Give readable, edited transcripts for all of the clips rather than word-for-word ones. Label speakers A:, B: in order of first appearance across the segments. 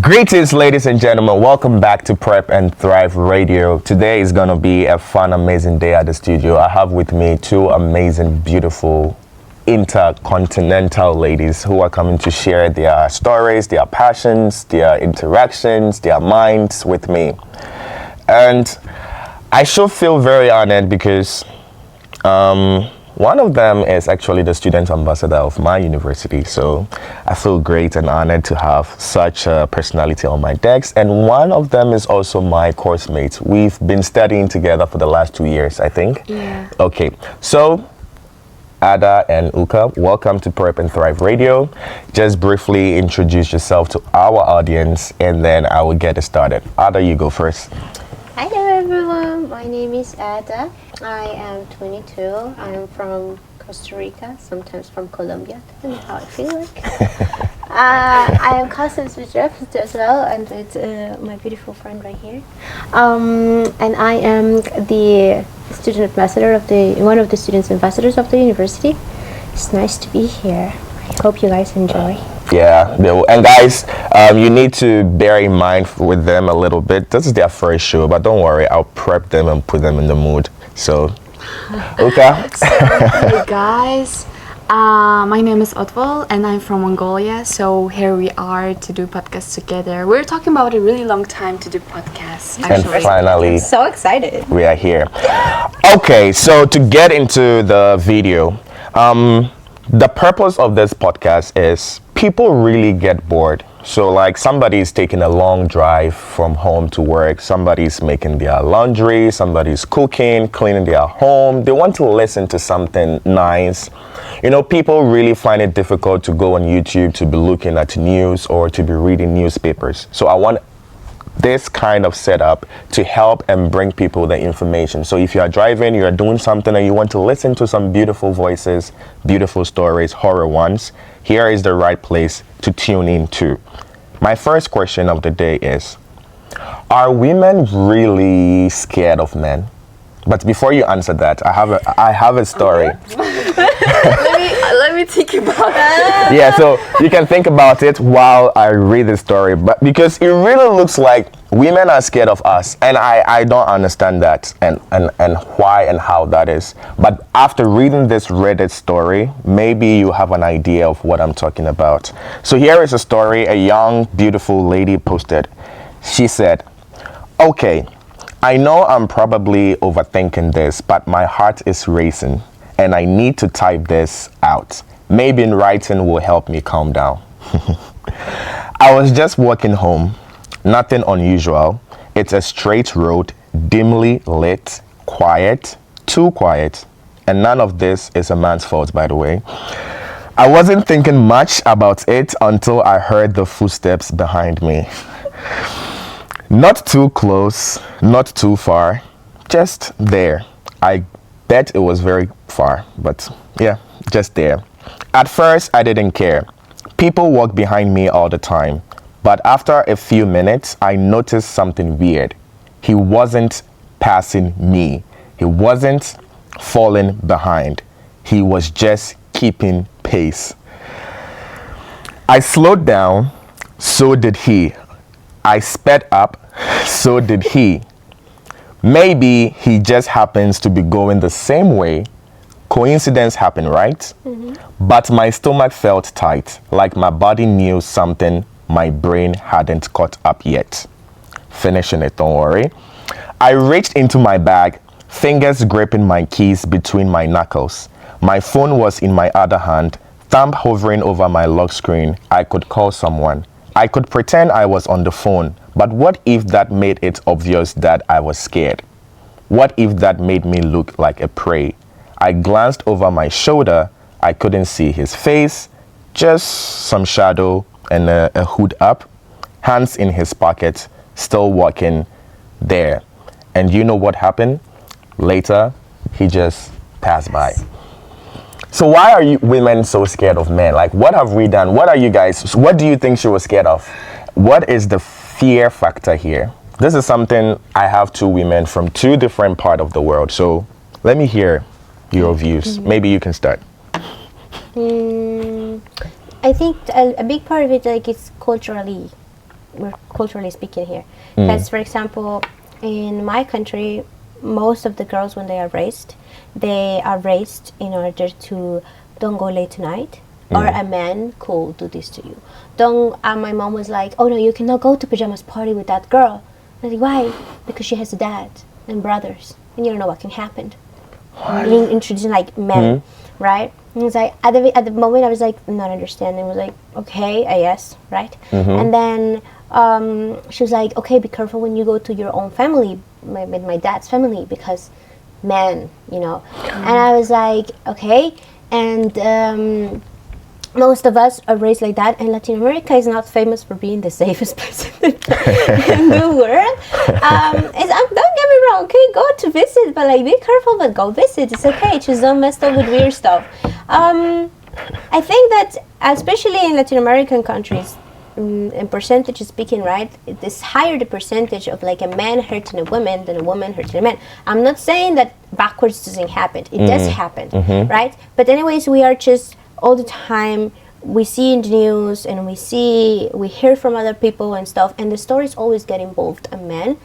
A: Greetings, ladies and gentlemen. Welcome back to Prep and Thrive Radio. Today is going to be a fun, amazing day at the studio. I have with me two amazing, beautiful, intercontinental ladies who are coming to share their stories, their passions, their interactions, their minds with me. And I should feel very honored because one of them is actually the student ambassador of my university, so I feel great and honored to have such a personality on my decks. And one of them is also my course mate. We've been studying together for the last 2 years, I think.
B: Yeah.
A: Okay, so Ada and Uka, welcome to Prep and Thrive Radio. Just briefly introduce yourself to our audience, and then I will get it started. Ada, you go first.
B: Hello everyone, my name is Ada. I am 22. I'm from Costa Rica, sometimes from Colombia, depending how I feel like. I am cousins with Jeff as well, and with my beautiful friend right here. And I am the student ambassador of one of the students ambassadors of the university. It's nice to be here. I hope you guys enjoy.
A: Yeah, and guys, you need to bear in mind with them a little bit. This is their first show, but don't worry, I'll prep them and put them in the mood. So, Uka.
C: Hey guys, my name is Otval and I'm from Mongolia. So here we are to do podcasts together. We're talking about a really long time to do podcasts.
A: And finally,
B: So excited.
A: we are here. Okay, so to get into the video, the purpose of this podcast is people really get bored. So like somebody's taking a long drive from home to work, somebody's making their laundry, somebody's cooking, cleaning their home. They want to listen to something nice. You know, people really find it difficult to go on YouTube to be looking at news or to be reading newspapers. So I want this kind of setup to help and bring people the information. So if you are driving, you are doing something and you want to listen to some beautiful voices, beautiful stories, horror ones, here is the right place to tune in to. My first question of the day is, are women really scared of men? But before you answer that, I have a story.
C: Let me think about it.
A: Yeah, so you can think about it while I read the story, but because it really looks like women are scared of us, and I don't understand that and why and how that is. But after reading this Reddit story, maybe you have an idea of what I'm talking about. So here is a story a young, beautiful lady posted. She said, "Okay, I know I'm probably overthinking this, but my heart is racing and I need to type this out. Maybe in writing will help me calm down. I was just walking home, nothing unusual. It's a straight road, dimly lit, quiet, too quiet. And none of this is a man's fault, by the way. I wasn't thinking much about it until I heard the footsteps behind me. Not too close, not too far, just there. I bet it was very far, but yeah, just there. At first, I didn't care. People walk behind me all the time, but after a few minutes, I noticed something weird. He wasn't passing me. He wasn't falling behind. He was just keeping pace. I slowed down, so did he. I sped up, so did he. Maybe he just happens to be going the same way. Coincidence happened, right? Mm-hmm. But my stomach felt tight, like my body knew something my brain hadn't caught up yet. Finishing it, don't worry. I reached into my bag, fingers gripping my keys between my knuckles. My phone was in my other hand, thumb hovering over my lock screen. I could call someone. I could pretend I was on the phone, but what if that made it obvious that I was scared? What if that made me look like a prey? I glanced over my shoulder. I couldn't see his face, just some shadow and a hood up, hands in his pocket, still walking there. And you know what happened? Later, he just passed by. So why are you women so scared of men? Like, what have we done? What do you think she was scared of? What is the fear factor here? This is something I have two women from two different parts of the world. So let me hear your views. Maybe you can start.
B: I think a big part of it, like, it's culturally we're culturally speaking here. Because, for example, in my country, most of the girls, when they are raised in order to don't go late tonight, or a man could do this to you. My mom was like, oh no, you cannot go to pajamas party with that girl. I was like, why? Because she has a dad and brothers, and you don't know what can happen. Being introducing like men, right? And it's like at the moment I was like not understanding. I was like, okay, yes, right? And then she was like, okay, be careful when you go to your own family, with my dad's family, because men, you know. And I was like, okay. And most of us are raised like that, and Latin America is not famous for being the safest place in the world. Don't get me wrong, okay, go to visit, but like be careful, but go visit. It's okay, just don't mess up with weird stuff. I think that especially in Latin American countries, in percentage speaking, right, it's higher the percentage of like a man hurting a woman than a woman hurting a man. I'm not saying that backwards doesn't happen. It does happen, right? But anyways, we are just all the time, we see in the news and we hear from other people and stuff, and the stories always get involved a man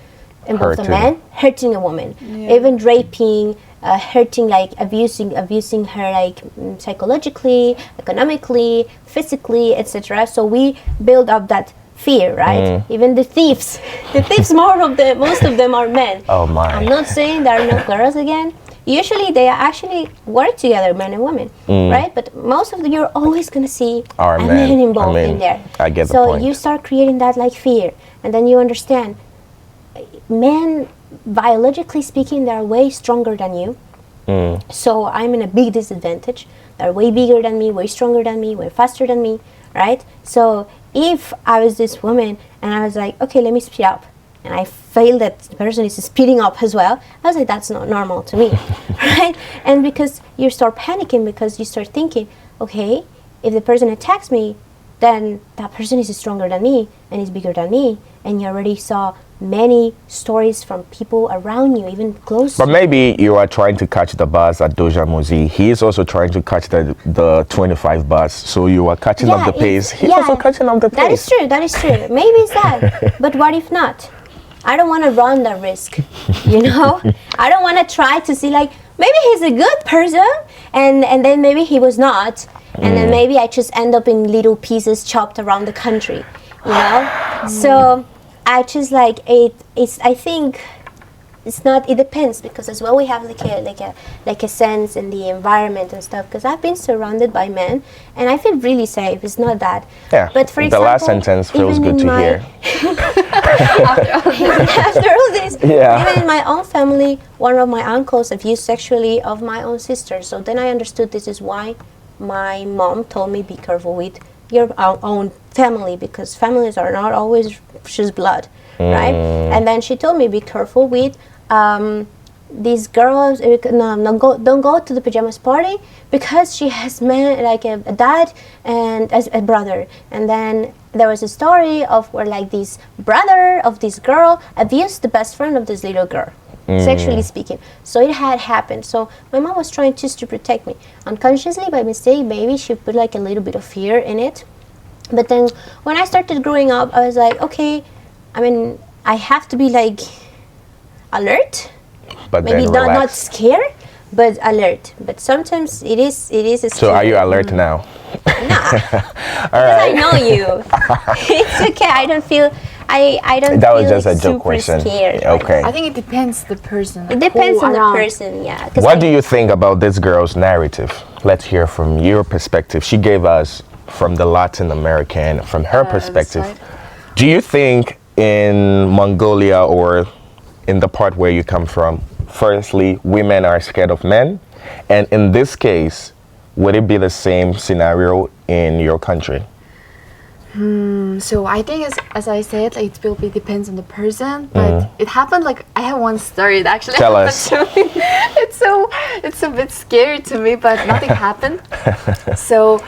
B: hurting a woman, even raping, hurting, like abusing her, like psychologically, economically, physically, etc. So we build up that fear, right? Even the thieves most of them are men.
A: Oh my.
B: I'm not saying there are no girls again. Usually they actually work together, men and women, right? But most of you're always gonna see a man involved in there.
A: I get the
B: point. So you start creating that like fear, and then you understand, men, biologically speaking, they're way stronger than you. So I'm in a big disadvantage. They're way bigger than me, way stronger than me, way faster than me, right? So if I was this woman and I was like, okay, let me speed up, and I feel that the person is speeding up as well, I was like, that's not normal to me, right? And because you start panicking, because you start thinking, okay, if the person attacks me, then that person is stronger than me and is bigger than me. And you already saw many stories from people around you, even close.
A: But maybe you are trying to catch the bus at Doja Muzi. He is also trying to catch the 25 bus. So you are catching up the pace. He's also catching up the pace.
B: That is true. Maybe it's that. But what if not? I don't want to run that risk, you know? I don't want to try to see, like, maybe he's a good person, and then maybe he was not. And then maybe I just end up in little pieces chopped around the country, you know? So I just like it's I think it's not, it depends, because as well we have like a sense in the environment and stuff, because I've been surrounded by men and I feel really safe. It's not that.
A: Yeah.
B: But for example,
A: the last sentence feels good to hear.
B: After all this,
A: yeah.
B: Even in my own family, one of my uncles abused sexually of my own sister. So then I understood this is why my mom told me, be careful with your own family, because families are not always just blood, right? And then she told me, be careful with these girls. Don't go to the pajamas party, because she has like a dad and a brother. And then there was a story of where like this brother of this girl abused the best friend of this little girl, sexually speaking. So it had happened. So my mom was trying just to protect me. Unconsciously, by mistake, maybe she put like a little bit of fear in it. But then when I started growing up, I was like, okay, I mean, I have to be like alert,
A: but
B: maybe not scared, but alert. But sometimes it is scary.
A: So are you alert now?
B: Nah, because I know you. It's okay. I don't feel. I don't.
A: That was
B: feel
A: just a joke question.
B: Scared.
A: Okay.
C: I think it depends the person.
B: It depends on the person. Yeah.
A: What do you think about this girl's narrative? Let's hear from your perspective. She gave us from the Latin American, from her perspective. Do you think in Mongolia or in the part where you come from, firstly, women are scared of men? And in this case, would it be the same scenario in your country?
C: So I think, as I said, like, it will be depends on the person. But it happened, like, I have one story that actually
A: Tell
C: happened
A: us.
C: to me. It's a bit scary to me, but nothing happened. So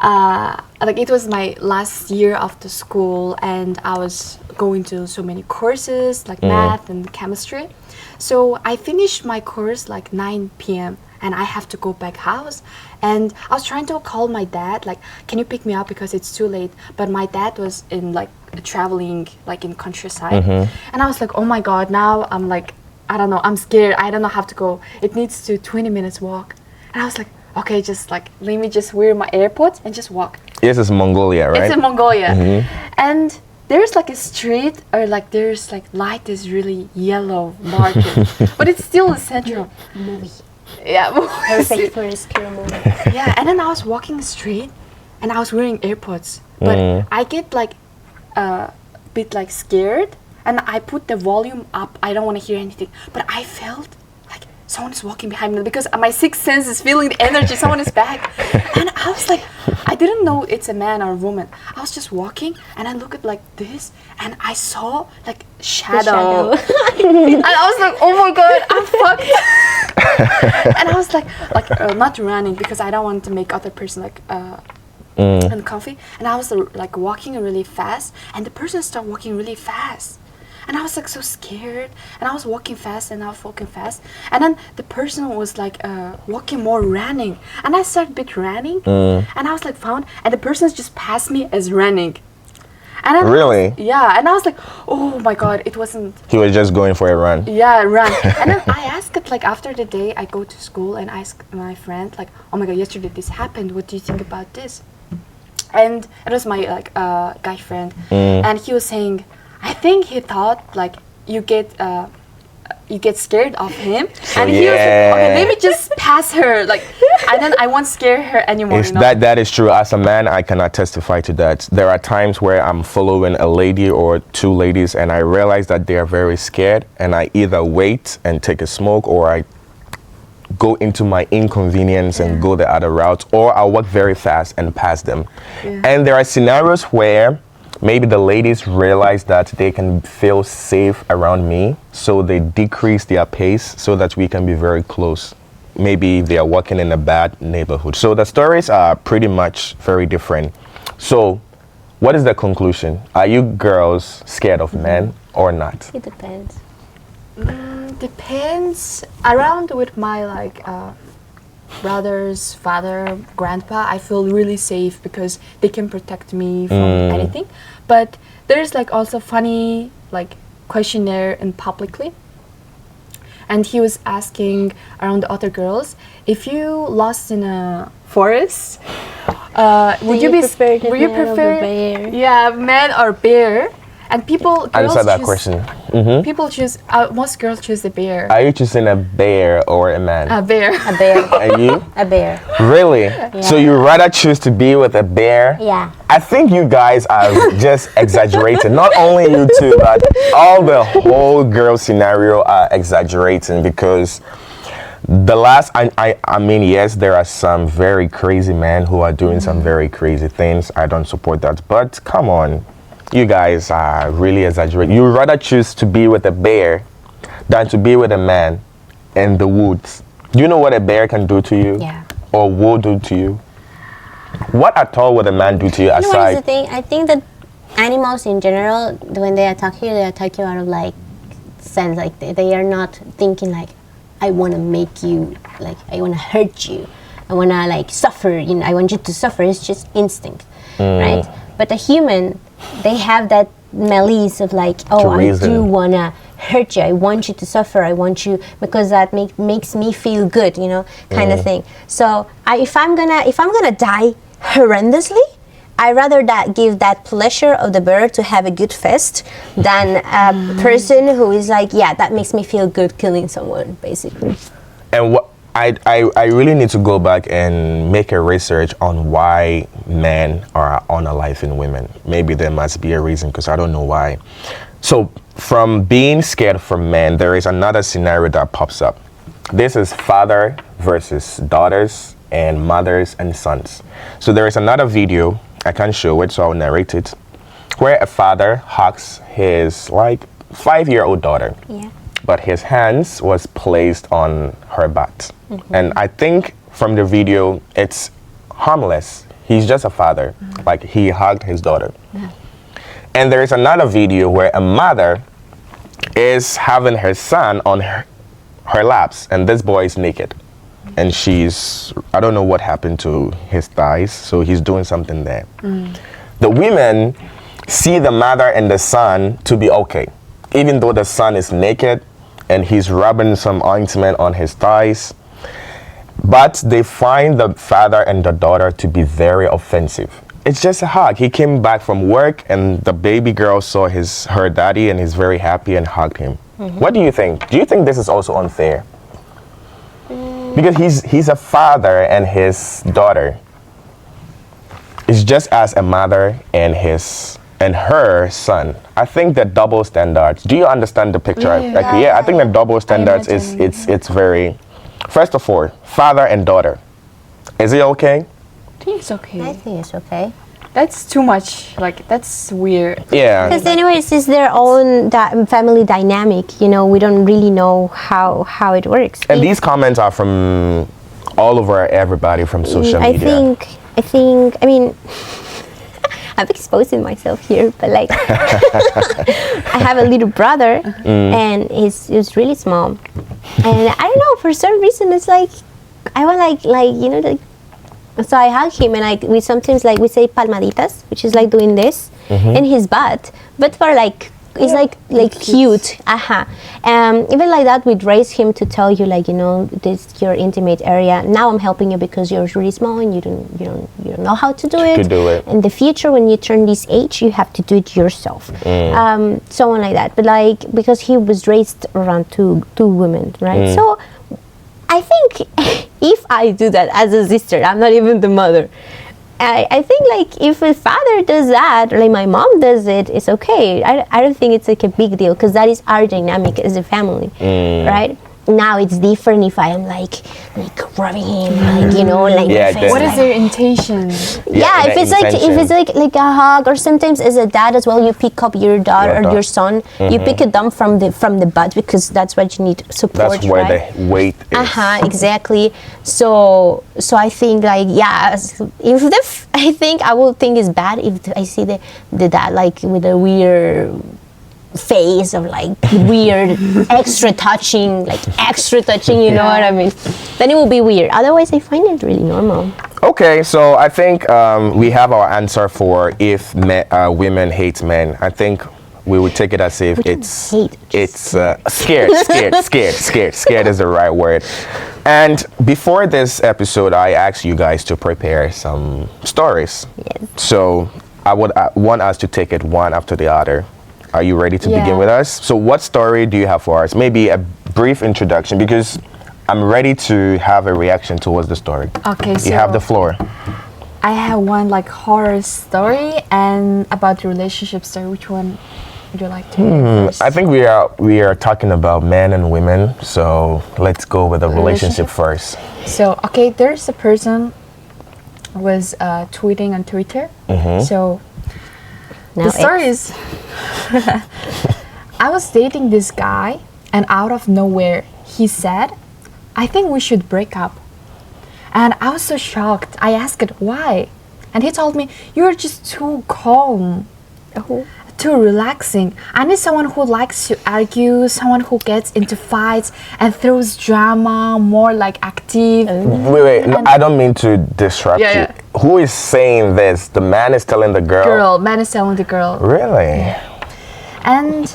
C: like, it was my last year of the school, and I was going to so many courses like math and chemistry. So I finished my course like 9 p.m. and I have to go back house. And I was trying to call my dad, like, can you pick me up because it's too late? But my dad was in like traveling like in countryside, and I was like, oh my god, now I'm like, I don't know, I'm scared. I don't know how to go. It needs to 20 minutes walk, and I was like, okay, just like let me just wear my AirPods and just walk.
A: This is Mongolia, right?
C: It's in Mongolia, and there's like a street or like there's like light is really yellow market, but it's still the center of
B: Movie.
C: yeah.
B: Perfect for a scary movie.
C: Yeah, and then I was walking the street, and I was wearing AirPods, but I get like a bit like scared, and I put the volume up. I don't want to hear anything, but I felt like someone is walking behind me because my sixth sense is feeling the energy. Someone is back, and I was like, I didn't know it's a man or a woman. I was just walking, and I looked at like this, and I saw like shadow. And I was like, oh my god, I'm fucked. And I was like not running because I don't want to make other person like uncomfy. And I was like walking really fast, and the person started walking really fast. And I was like so scared, and I was walking fast, and then the person was like walking more running, and I started a bit running, and I was like found, and the person just passed me as running. And then
A: Really?
C: Yeah, and I was like, oh my god, it wasn't.
A: He was just going for a run.
C: Yeah, run. And then I asked it like after the day I go to school, and I ask my friend like, oh my god, yesterday this happened. What do you think about this? And it was my like guy friend, and he was saying, I think he thought like you get scared of him, and he was like, okay, let me just pass her, like, and then I won't scare her anymore.
A: It's that is true. As a man, I cannot testify to that. There are times where I'm following a lady or two ladies, and I realize that they are very scared, and I either wait and take a smoke, or I go into my inconvenience and go the other route, or I'll walk very fast and pass them. And there are scenarios where maybe the ladies realize that they can feel safe around me, so they decrease their pace so that we can be very close. Maybe they are walking in a bad neighborhood. So the stories are pretty much very different. So what is the conclusion? Are you girls scared of men or not?
B: It depends.
C: Depends. Around with my like brothers, father, grandpa, I feel really safe because they can protect me from anything. But there's like also funny like questionnaire in publicly, and he was asking around the other girls, if you lost in a forest, would you prefer yeah, man or bear? And girls
A: Answer that
C: choose,
A: question.
C: People choose. Most girls choose the bear.
A: Are you choosing a bear or a man?
C: A bear.
B: A bear.
A: Are you?
B: A bear.
A: Really? So you rather choose to be with a bear?
B: Yeah.
A: I think you guys are just exaggerating. Not only you two, but all the whole girl scenario are exaggerating, because I mean, yes, there are some very crazy men who are doing some very crazy things. I don't support that. But come on. You guys are really exaggerating. You rather choose to be with a bear than to be with a man in the woods. Do you know what a bear can do to you?
B: Yeah.
A: Or will do to you? What at all would a man do to you
B: You know what is the
A: aside?
B: thing? I think that animals in general, when they attack you out of like sense. Like they are not thinking like, I want to make you, like I want to hurt you. I want to like suffer. You know, I want you to suffer. It's just instinct, right? But a human, they have that malice of like, oh, I do want to hurt you. I want you to suffer. I want you, because that makes me feel good, you know, kind of thing. So if I'm gonna die horrendously, I rather give that pleasure of the bear to have a good fest than a person who is like, yeah, that makes me feel good killing someone, basically.
A: And what I really need to go back and make a research on why men are unaliving women. Maybe there must be a reason, because I don't know why. So from being scared from men, there is another scenario that pops up. This is father versus daughters and mothers and sons. So there is another video, I can't show it, so I'll narrate it, where a father hugs his like 5-year-old daughter. Yeah. But his hands was placed on her butt. And I think from the video, it's harmless. He's just a father. Like, he hugged his daughter. And there is another video where a mother is having her son on her laps, and this boy is naked. And I don't know what happened to his thighs, so he's doing something there. The women see the mother and the son to be okay, even though the son is naked and he's rubbing some ointment on his thighs. But they find the father and the daughter to be very offensive. It's just a hug. He came back from work and the baby girl saw her daddy and he's very happy and hugged him. What do you think? Do you think this is also unfair? Because he's a father and his daughter is just as a mother and her son. I think the double standards. Do you understand the picture? I think the double standards it's very. First of all, father and daughter. Is it okay?
C: I think it's okay.
B: I think it's okay.
C: That's too much. Like, that's weird.
A: Yeah.
B: Because anyways, it's their own family dynamic. You know, we don't really know how it works.
A: And these comments are from all over everybody from social media.
B: I mean, I'm exposing myself here, but like, I have a little brother, and he's really small, and I don't know, for some reason it's like I want like. So I hug him, and we sometimes we say palmaditas, which is like doing this in his butt, but for like it's like cute. Even like that, we'd raise him to tell you this is your intimate area. Now I'm helping you because you're really small and you don't know how to do it. In the future, when you turn this age, you have to do it yourself. So on like that. But because he was raised around two women, right? So I think if I do that as a sister, I'm not even the mother. I think if a father does that, or like my mom does it, it's okay. I don't think it's like a big deal because that is our dynamic as a family, right? Now it's different if I am like rubbing him, my face.
C: What is their intention?
B: If it's like a hug, or sometimes as a dad as well, you pick up your daughter or your son, you pick it up from the butt because that's what you need support.
A: That's where the weight is.
B: Exactly. So I think I think I will think it's bad if I see the dad with a weird face of weird extra touching, you know what I mean? Then it will be weird. Otherwise, I find it really normal.
A: Okay, so I think we have our answer for if women hate men. I think we would take it as if it's scared is the right word. And before this episode, I asked you guys to prepare some stories.
B: Yes.
A: So I would want us to take it one after the other. Are you ready to begin with us? So what story do you have for us? Maybe a brief introduction, because I'm ready to have a reaction towards the story.
C: Okay, so
A: you have the floor.
C: I have one horror story and about the relationship story. Which one would you like to hear first?
A: I think we are talking about men and women, so let's go with the relationship first.
C: So, okay, there's a person was tweeting on Twitter. So
B: Now
C: the story is, I was dating this guy, and out of nowhere, he said, "I think we should break up." And I was so shocked. I asked why, and he told me, "You're just too calm, too relaxing. I need someone who likes to argue, someone who gets into fights and throws drama, more active."
A: Wait, no, I don't mean to disrupt you. Who is saying this? The man is telling the girl?
C: Man is telling the girl.
A: Really?
C: And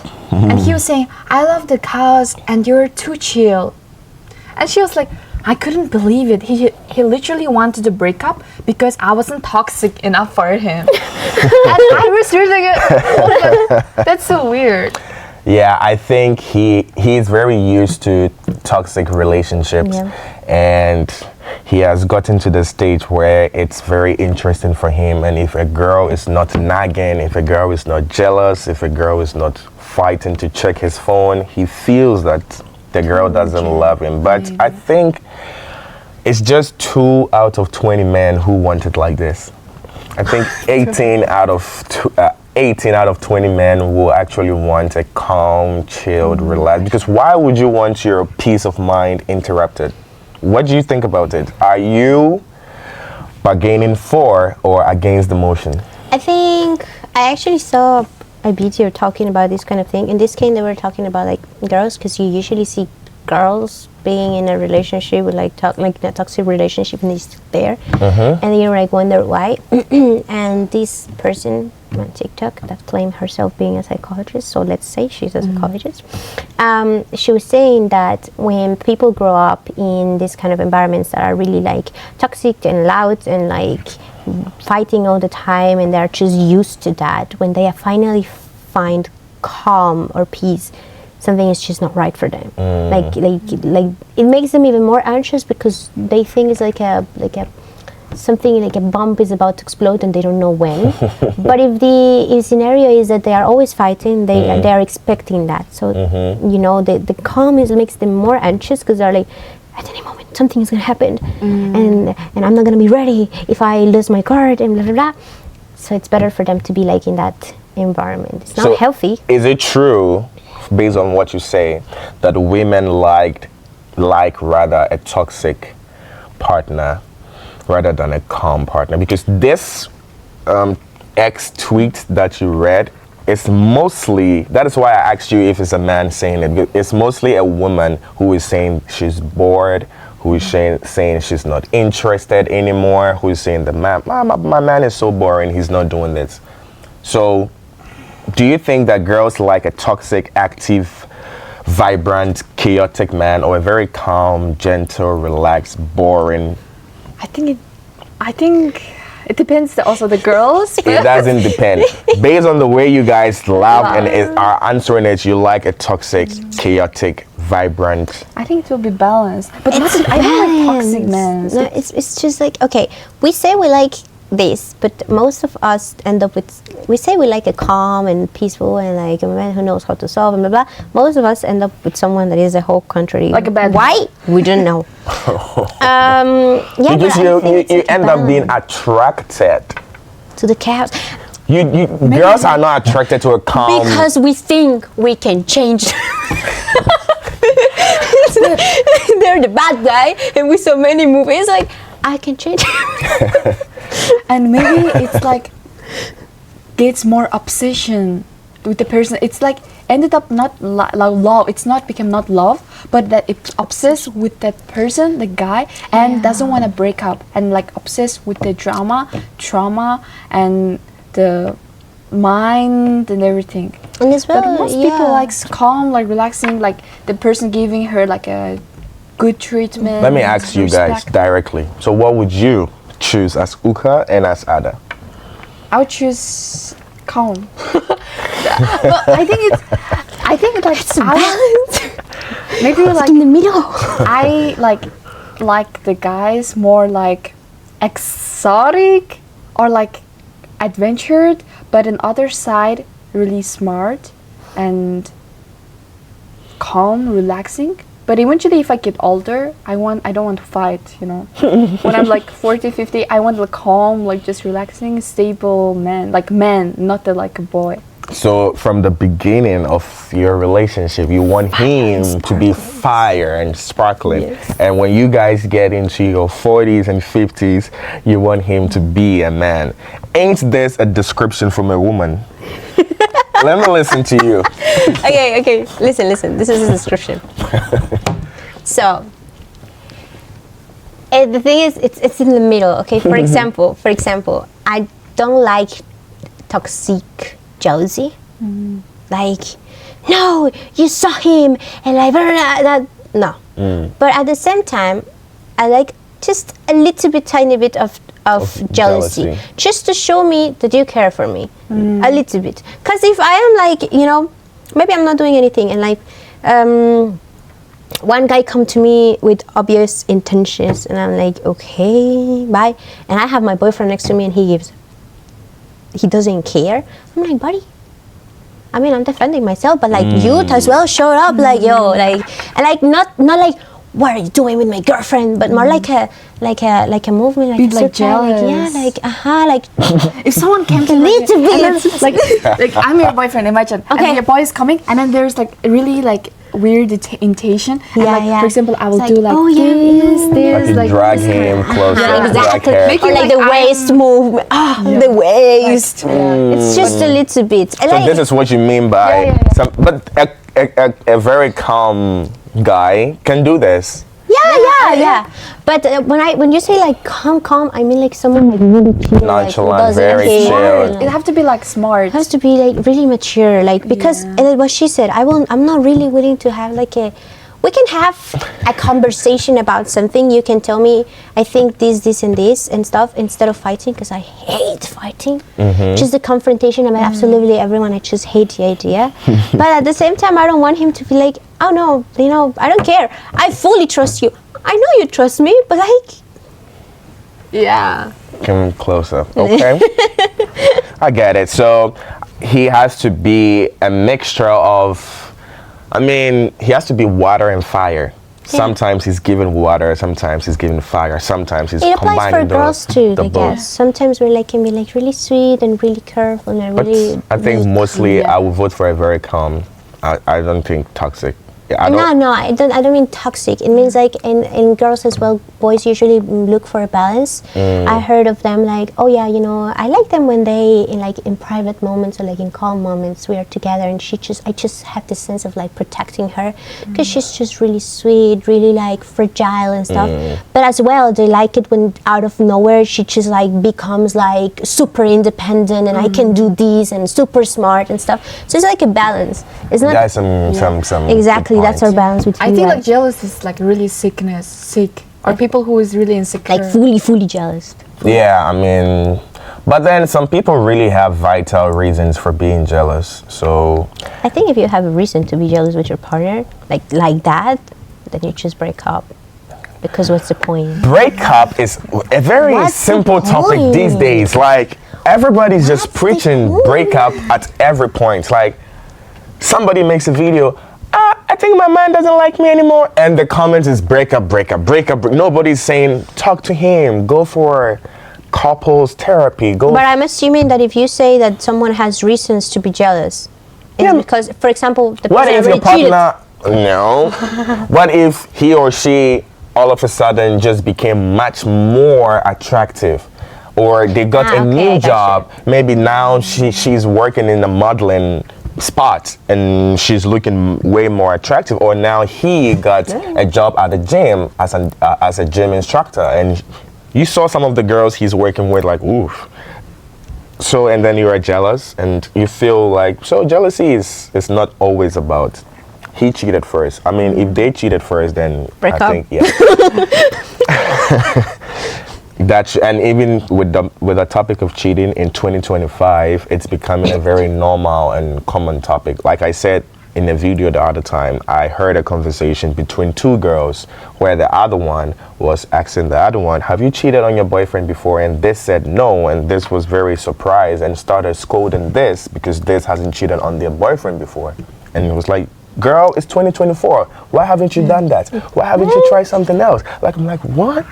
C: he was saying, "I love the cows and you're too chill." And she was like, I couldn't believe it. He literally wanted to break up because I wasn't toxic enough for him. And I was really like, oh, that's so weird.
A: Yeah, I think he's very used to toxic relationships, and he has gotten to the stage where it's very interesting for him. And if a girl is not nagging, if a girl is not jealous, if a girl is not fighting to check his phone, he feels that the girl doesn't love him. But I think it's just 2 out of 20 men who want it like this. I think 18 out of 20 men will actually want a calm, chilled, relaxed. Because why would you want your peace of mind interrupted? What do you think about it? Are you bargaining for or against the motion?
B: I think I actually saw a video talking about this kind of thing. In this case, they were talking about girls, because you usually see girls being in a relationship with a toxic relationship, and they're there, and you wonder why. And this person on TikTok that claimed herself being a psychologist. So let's say she's a psychologist. She was saying that when people grow up in these kind of environments that are really like toxic and loud and like fighting all the time, and they're just used to that, when they finally find calm or peace, something is just not right for them. Like it makes them even more anxious because they think it's like a something like a bomb is about to explode and they don't know when. But if the scenario is that they are always fighting, they are expecting that. So you know, the calm makes them more anxious because they're like, at any moment something is gonna happen, and I'm not gonna be ready if I lose my card and blah blah blah. So it's better for them to be like in that environment. It's not healthy.
A: Is it true, based on what you say, that women like rather a toxic partner rather than a calm partner? Because this X tweet that you read is mostly, that is why I asked you if it's a man saying it. It's mostly a woman who is saying she's bored, who is saying she's not interested anymore, who is saying my man is so boring, he's not doing this. So do you think that girls like a toxic, active, vibrant, chaotic man, or a very calm, gentle, relaxed, boring?
C: I think it depends also the girls.
A: It doesn't depend. Based on the way you guys laugh and are answering it, you like a toxic, chaotic, vibrant.
C: I think it will be balanced. But I don't like toxic men.
B: No, it's just like, okay, we say we like this, but most of us end up with, we say we like a calm and peaceful and like a man who knows how to solve and blah blah. Most of us end up with someone that is a whole country.
C: Like a bad
B: why? We don't know. Yeah,
A: Because you end up being attracted
B: to the chaos.
A: You girls are not attracted to a calm.
B: Because we think we can change. They're the bad guy, and we saw many movies like, I can change.
C: And maybe it's like gets more obsession with the person. It's like ended up not love. It's not become not love, but that it's obsessed with that person, the guy, and doesn't want to break up, and like obsessed with the trauma, and the mind and everything.
B: And as well,
C: But most people like calm, like relaxing, like the person giving her like a good treatment.
A: Let me ask you guys directly. So what would you choose as Uka and as Ada?
C: I would choose calm. But I think like
B: it's balanced.
C: maybe like
B: in the middle.
C: I like the guys more like exotic or like adventured, but on other side really smart and calm, relaxing. But eventually if I get older, I don't want to fight, you know. When I'm like 40, 50, I want like calm, like just relaxing, stable man, not like a boy.
A: So from the beginning of your relationship, you want him to be fire and sparkling.
B: Yes.
A: And when you guys get into your 40s and 50s, you want him to be a man. Ain't this a description from a woman? Let me listen to you.
B: Okay. Listen. This is a description. So, the thing is, it's in the middle. Okay. For example, I don't like toxic jealousy. Like, no, you saw him, and like that. No. But at the same time, I like just a little bit, tiny bit of jealousy, just to show me that you care for me a little bit. Because if I am like, you know, maybe I'm not doing anything, and like one guy come to me with obvious intentions, and I'm like, okay, bye, and I have my boyfriend next to me, and he doesn't care. I'm like, buddy, I mean, I'm defending myself, but like you as well showed up, like, yo, like, and like not like, what are you doing with my girlfriend? But more like a movement, like,
C: like jealous.
B: Like
C: If someone came to
B: little bit,
C: like I'm your boyfriend, imagine.
B: Okay.
C: And your boy is coming, and then there's like really like weird intention. And like, for example, I will
B: It's
C: do
B: like,
C: like
B: oh, yeah,
C: this,
A: Like you drag him closer, drag
B: exactly.
A: hair.
C: Make
B: Or
C: it
B: like
C: like
B: the waist movement. The waist. It's just a little bit.
A: So this is what you mean by but a very calm guy can do this.
B: Yeah, Yeah. But when you say like calm, I mean like someone like really chill,
A: Nonchalant,
B: like,
A: very chill.
C: It have to be like smart.
B: It has to be like really mature, like because and then what she said, I'm not really willing to have like we can have a conversation about something. You can tell me, I think this and this and stuff, instead of fighting, because I hate fighting. Just the confrontation about absolutely everyone. I just hate the idea. But at the same time, I don't want him to be like, oh no, I don't care. I fully trust you. I know you trust me, but like...
C: Yeah.
A: Come closer, okay? I get it. So he has to be a mixture of... he has to be water and fire. Yeah. Sometimes he's given water, sometimes he's given fire, sometimes he's combining
B: it applies for girls too, I guess. Sometimes we can be like really sweet and really careful and really...
A: I think mostly I would vote for a very calm. I don't think toxic.
B: No, I don't mean toxic. It means like in girls as well, boys usually look for a balance. I heard of them like, oh yeah, I like them when they in private moments or like in calm moments we are together, and I just have this sense of like protecting her because she's just really sweet, really like fragile and stuff. But as well, they like it when out of nowhere she just like becomes like super independent and I can do this and super smart and stuff. So it's like a balance. It's not.
A: There's some
B: exactly. That's our balance between.
C: I think like jealous is like really sick, or people who is really insecure.
B: Like fully jealous.
A: Yeah, but then some people really have vital reasons for being jealous. So
B: I think if you have a reason to be jealous with your partner, like that, then you just break up. Because what's the point?
A: Break up is a very simple topic these days. Like everybody's just preaching break up at every point. Like somebody makes a video. I think my man doesn't like me anymore, and the comments is break up. Nobody's saying talk to him, go for couples therapy. But
B: I'm assuming that if you say that someone has reasons to be jealous, it's because, for example, the
A: what
B: person
A: if your partner? No. What if he or she all of a sudden just became much more attractive, or they got a new job? Maybe now she's working in the modeling spot and she's looking way more attractive, or now he got a job at the gym as a gym instructor, and you saw some of the girls he's working with, like oof. So and then you are jealous and you feel like, so jealousy is not always about he cheated first. If they cheated first, then
B: break up.
A: Think and even with the topic of cheating in 2025, it's becoming a very normal and common topic. Like I said in the video the other time, I heard a conversation between two girls where the other one was asking the other one, have you cheated on your boyfriend before? And this said no, and this was very surprised and started scolding this because this hasn't cheated on their boyfriend before. And it was like, girl, it's 2024. Why haven't you done that? Why haven't you tried something else? Like, I'm like, what?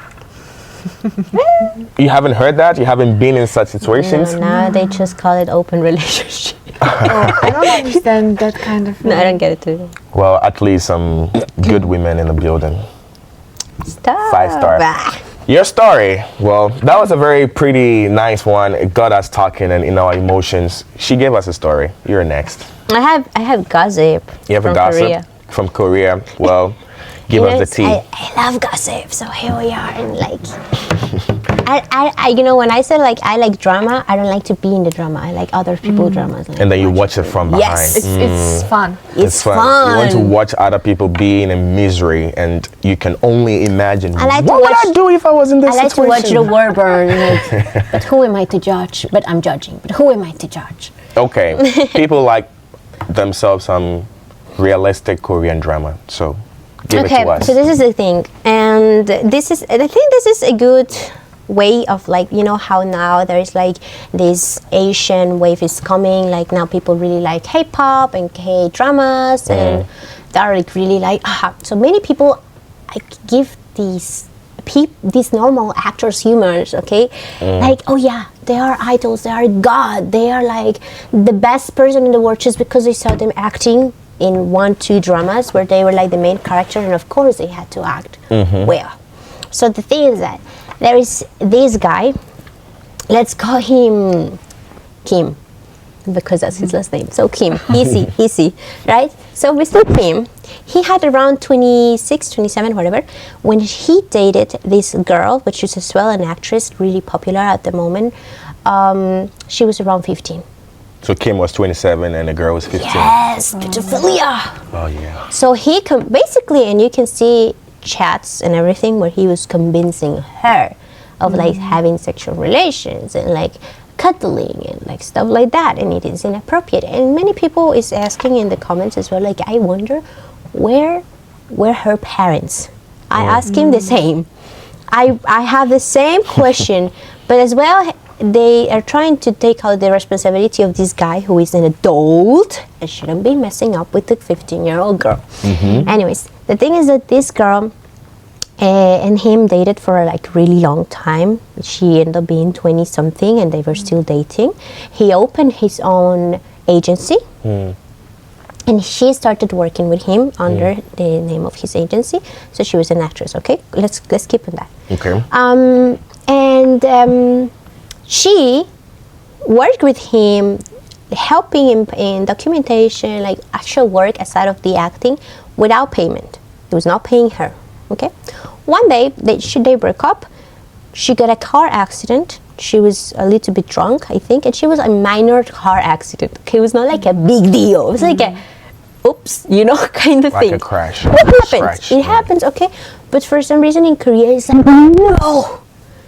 A: You haven't heard that? You haven't been in such situations?
B: No, they just call it open relationship.
C: I don't understand that kind of...
B: No, I don't get it too.
A: Well, at least some good women in the building.
B: Stop.
A: 5-star. Your story. Well, that was a very pretty nice one. It got us talking and in our emotions. She gave us a story. You're next.
B: I have gossip.
A: You have a gossip?
B: Korea.
A: From Korea. Well... Give us the tea.
B: I love gossip, so here we are. And like, I when I say like I like drama, I don't like to be in the drama. I like other people's dramas. Like,
A: and then you watch it from behind.
B: Yes,
C: it's fun.
B: It's fun.
A: You want to watch other people being in misery, and you can only imagine.
B: What
A: would I do if I was in this situation?
B: I like to watch the war burn. Like, but who am I to judge? But I'm judging. But who am I to judge?
A: Okay, people like themselves some realistic Korean drama. So. Give it to us.
B: So this is the thing, and I think this is a good way of like, how now there's like this Asian wave is coming, like now people really like K-pop and K-dramas and they're like really like, so many people give these normal actors humors, okay? Like, oh yeah, they are idols, they are God, they are like the best person in the world just because they saw them acting in 1-2 dramas where they were like the main character, and of course they had to act well. So the thing is that there is this guy, let's call him Kim, because that's his last name. So Kim, easy, right? So Mr. Kim, he had around 26, 27, whatever, when he dated this girl, which is as well an actress, really popular at the moment. She was around 15.
A: So Kim was 27 and the girl was 15.
B: Yes, pedophilia.
A: Oh yeah.
B: So he basically, and you can see chats and everything where he was convincing her of like having sexual relations and like cuddling and like stuff like that, and it is inappropriate. And many people is asking in the comments as well, like, I wonder where were her parents. I ask him the same. I have the same question, but as well they are trying to take out the responsibility of this guy who is an adult and shouldn't be messing up with the 15-year-old girl. Anyways, the thing is that this girl and him dated for like really long time. She ended up being 20 something and they were still dating. He opened his own agency and she started working with him under the name of his agency. So she was an actress. Okay, let's keep on that.
A: Okay.
B: She worked with him, helping him in documentation, like actual work aside of the acting, without payment. He was not paying her. Okay. One day they broke up. She got a car accident. She was a little bit drunk, I think, and she was a minor car accident. Okay, it was not like a big deal. It was like a oops, kind of
A: like
B: thing.
A: Like a crash.
B: What happens?
A: Scratch.
B: It happens, okay. But for some reason in Korea, it's like, no,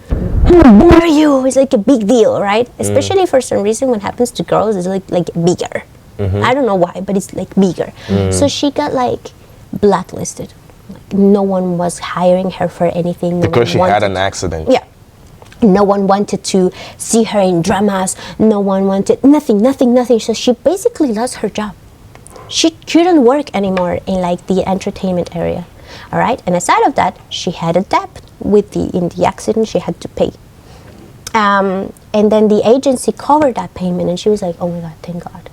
B: who are you? It's like a big deal, right? Especially for some reason when it happens to girls, it's like bigger. I don't know why, but it's like bigger. So she got like blacklisted. Like, no one was hiring her for anything.
A: Because she had an accident.
B: Yeah. No one wanted to see her in dramas. No one wanted nothing. So she basically lost her job. She couldn't work anymore in like the entertainment area. All right. And aside of that, she had a debt in the accident. She had to pay. And then the agency covered that payment, and she was like, "Oh my God, thank God."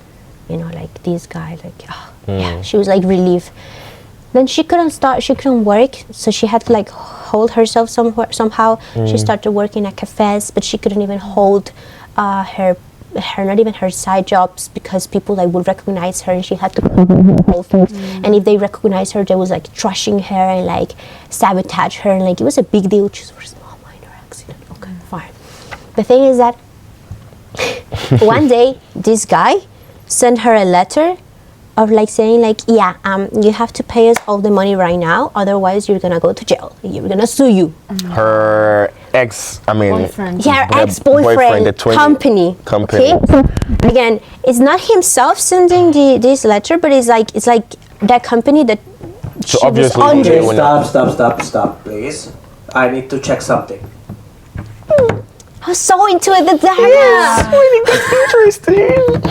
B: Like this guy, like, yeah. She was like relieved. Then she couldn't work, so she had to like hold herself somehow. She started working at cafes, but she couldn't even hold her not even her side jobs, because people like would recognize her and she had to cover her whole face. And if they recognized her, they was like trashing her and like sabotage her, and like it was a big deal. Just for a small minor accident. Okay, fine. The thing is that one day this guy sent her a letter of like saying like, yeah, you have to pay us all the money right now, otherwise you're gonna go to jail. We're gonna sue you.
A: Her boyfriend.
B: Yeah, her ex-boyfriend company. Okay. So again, it's not himself sending this letter, but it's like that company that
A: So
B: she was
A: obviously
B: under.
D: Stop, please. I need to check something.
B: I was so into it, the drama.
A: Yes, really, that's interesting.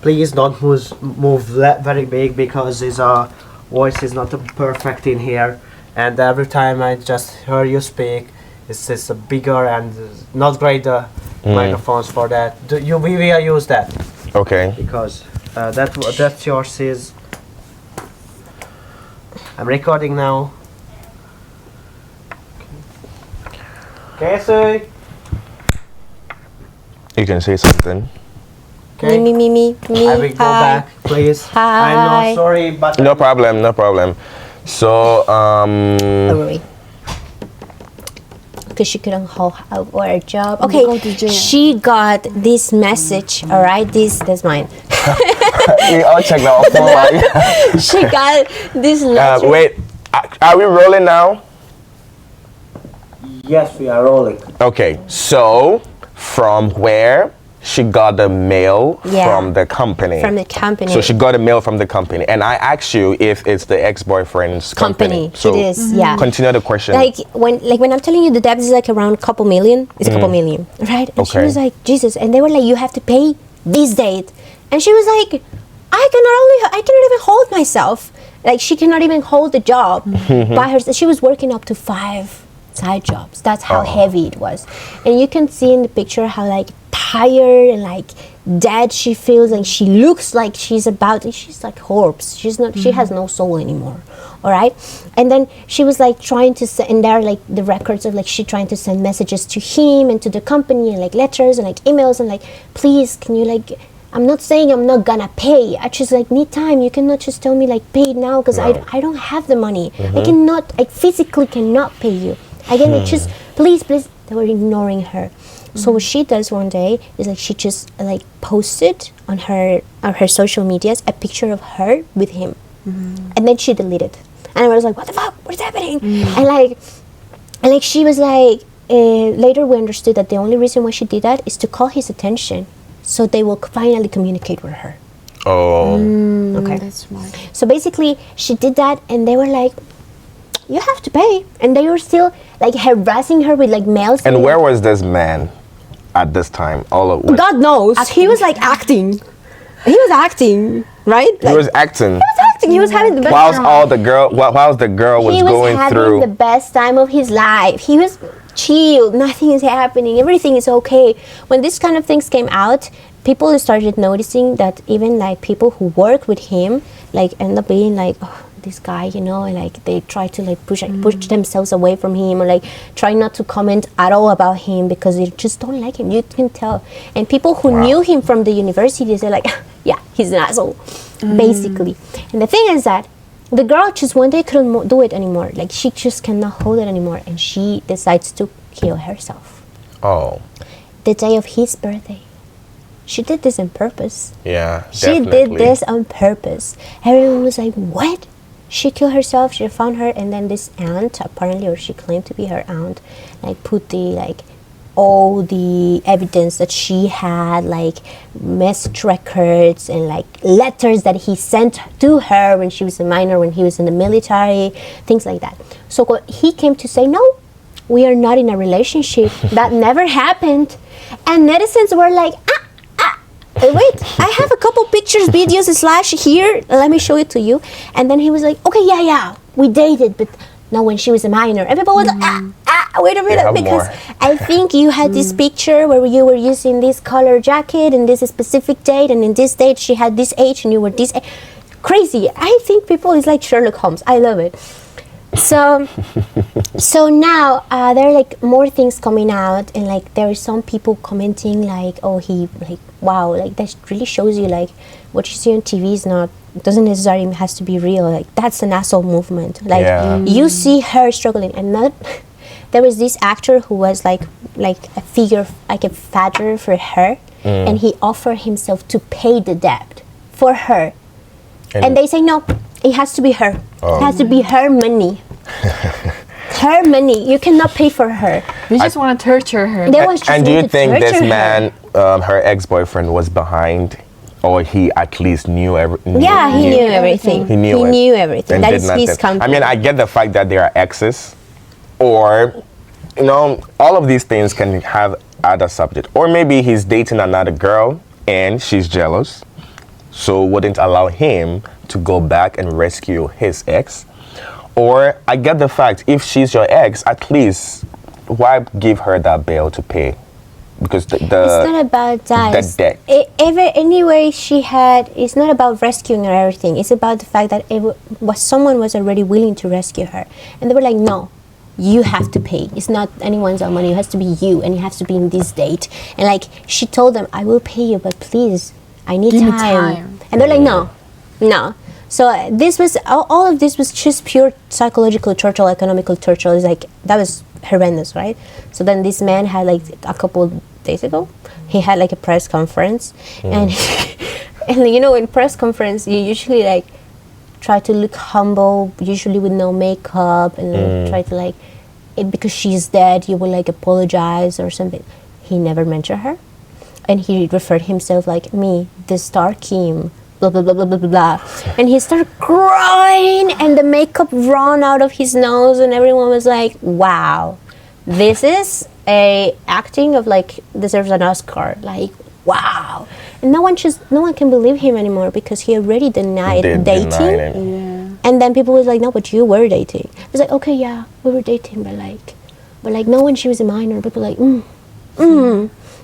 D: Please don't move very big, because his voice is not perfect in here, and every time I just hear you speak, it's just bigger and not great microphones for that. We will use that.
A: Okay.
D: Because that's yours is. I'm recording now. Casey.
A: You can say something.
D: Okay.
B: Me.
D: I will go back, please.
B: Hi.
D: I'm not sorry, but
A: No problem. So,
B: Don't worry. Because she couldn't hold her job. Okay,
C: Go to jail.
B: she got this message. All right, that's mine.
A: we all check that off phone.
B: She got this letter.
A: Wait, are we rolling now?
D: yes, we are rolling.
A: Okay, so from where she got the mail from the company.
B: From the company.
A: So she got a mail from the company, and I asked you if it's the ex-boyfriend's company. So
B: it is, yeah.
A: Continue the question.
B: Like when I'm telling you the debt is like around a couple million, it's a couple million, right? And she
A: Okay.
B: was like, Jesus, and they were like, you have to pay this date, and she was like, I cannot even hold myself. Like she cannot even hold the job by herself. She was working up to 5 side jobs. That's how heavy it was, and you can see in the picture how like tired and like dead she feels, and she looks like she's like corpse. She's not. She has no soul anymore. All right, and then she was like trying to send, and there are like the records of like she trying to send messages to him and to the company and like letters and like emails and like, please can you like I'm not saying I'm not gonna pay. I just like need time. You cannot just tell me like pay it now because I don't have the money. I physically cannot pay you. Again, it just please. They were ignoring her. So what she does one day is like she just like posted on her social medias a picture of her with him, and then she deleted. And I was like, what the fuck? What is happening? And like she was like. Later we understood that the only reason why she did that is to call his attention so they will finally communicate with her.
A: Oh.
B: Okay.
C: That's smart.
B: So basically she did that and they were like, you have to pay. And they were still like harassing her with like mails.
A: And where was this man at this time?
C: God knows. He was like acting. He was acting, right?
A: He was acting.
B: He was having the best
A: Whilst
B: time.
A: the girl was
B: He was
A: going
B: having
A: through.
B: the best time of his life. He was chill. Nothing is happening. Everything is okay. When this kind of things came out, people started noticing that even like people who work with him like end up being like, oh, this guy, you know, and like they try to like push themselves away from him or like try not to comment at all about him because they just don't like him. You can tell. And people who knew him from the university, they're like, yeah, he's an asshole, basically. And the thing is that the girl just one day couldn't do it anymore. Like she just cannot hold it anymore, and she decides to kill herself.
A: Oh.
B: The day of his birthday. She did this on purpose.
A: Yeah.
B: She did this on purpose. Everyone was like, what? She killed herself. She found her, and then this aunt, apparently, or she claimed to be her aunt, like put the like all the evidence that she had, like message records and like letters that he sent to her when she was a minor, when he was in the military, things like that. So he came to say, no, we are not in a relationship. That never happened. And netizens were like, wait, I have a couple pictures, videos, / here. Let me show it to you. And then he was like, okay, yeah, we dated, but not when she was a minor. Everybody was like, wait a minute, because I think you had this picture where you were using this color jacket and this specific date, and in this date she had this age and you were this age. Crazy. I think people is like Sherlock Holmes. I love it. So now there are like more things coming out, and like there are some people commenting like, oh, he like, wow, like that really shows you like what you see on TV is not, doesn't necessarily has to be real. Like that's an asshole movement. Like you see her struggling, and not. There was this actor who was like a figure, like a father for her, and he offered himself to pay the debt for her, and they say no. It has to be her. It has to be her money. Her money. You cannot pay for her.
C: You just want to torture her.
A: And do you think this man, her ex-boyfriend, was behind, or he at least knew everything?
B: Yeah, he knew everything. He knew everything. That is his company.
A: I mean, I get the fact that they are exes, or, you know, all of these things can have other subject. Or maybe he's dating another girl and she's jealous, so wouldn't allow him to go back and rescue his ex. Or I get the fact, if she's your ex, at least why give her that bail to pay? Because it's
B: not about that.
A: The debt.
B: Anyway, she had. It's not about rescuing her or everything. It's about the fact that someone was already willing to rescue her, and they were like, no. You have to pay. It's not anyone's money. It has to be you, and it has to be in this date. And like she told them, I will pay you, but please, I need time. And they're like, no. So this was all of this was just pure psychological torture, economical torture. It's like that was horrendous, right? So then this man had like a couple days ago, he had like a press conference, and you know, in press conference you usually like try to look humble, usually with no makeup, and try to like because she's dead, you will like apologize or something. He never mentioned her, and he referred himself like me, the star Kim. Blah, blah, blah, blah, blah, blah. And he started crying, and the makeup ran out of his nose, and everyone was like, wow, this is a acting of like deserves an Oscar. Like, wow. And no one can believe him anymore because he already denied dating. And then people was like, no, but you were dating. It was like, okay, yeah, we were dating, but like no, when she was a minor, people like,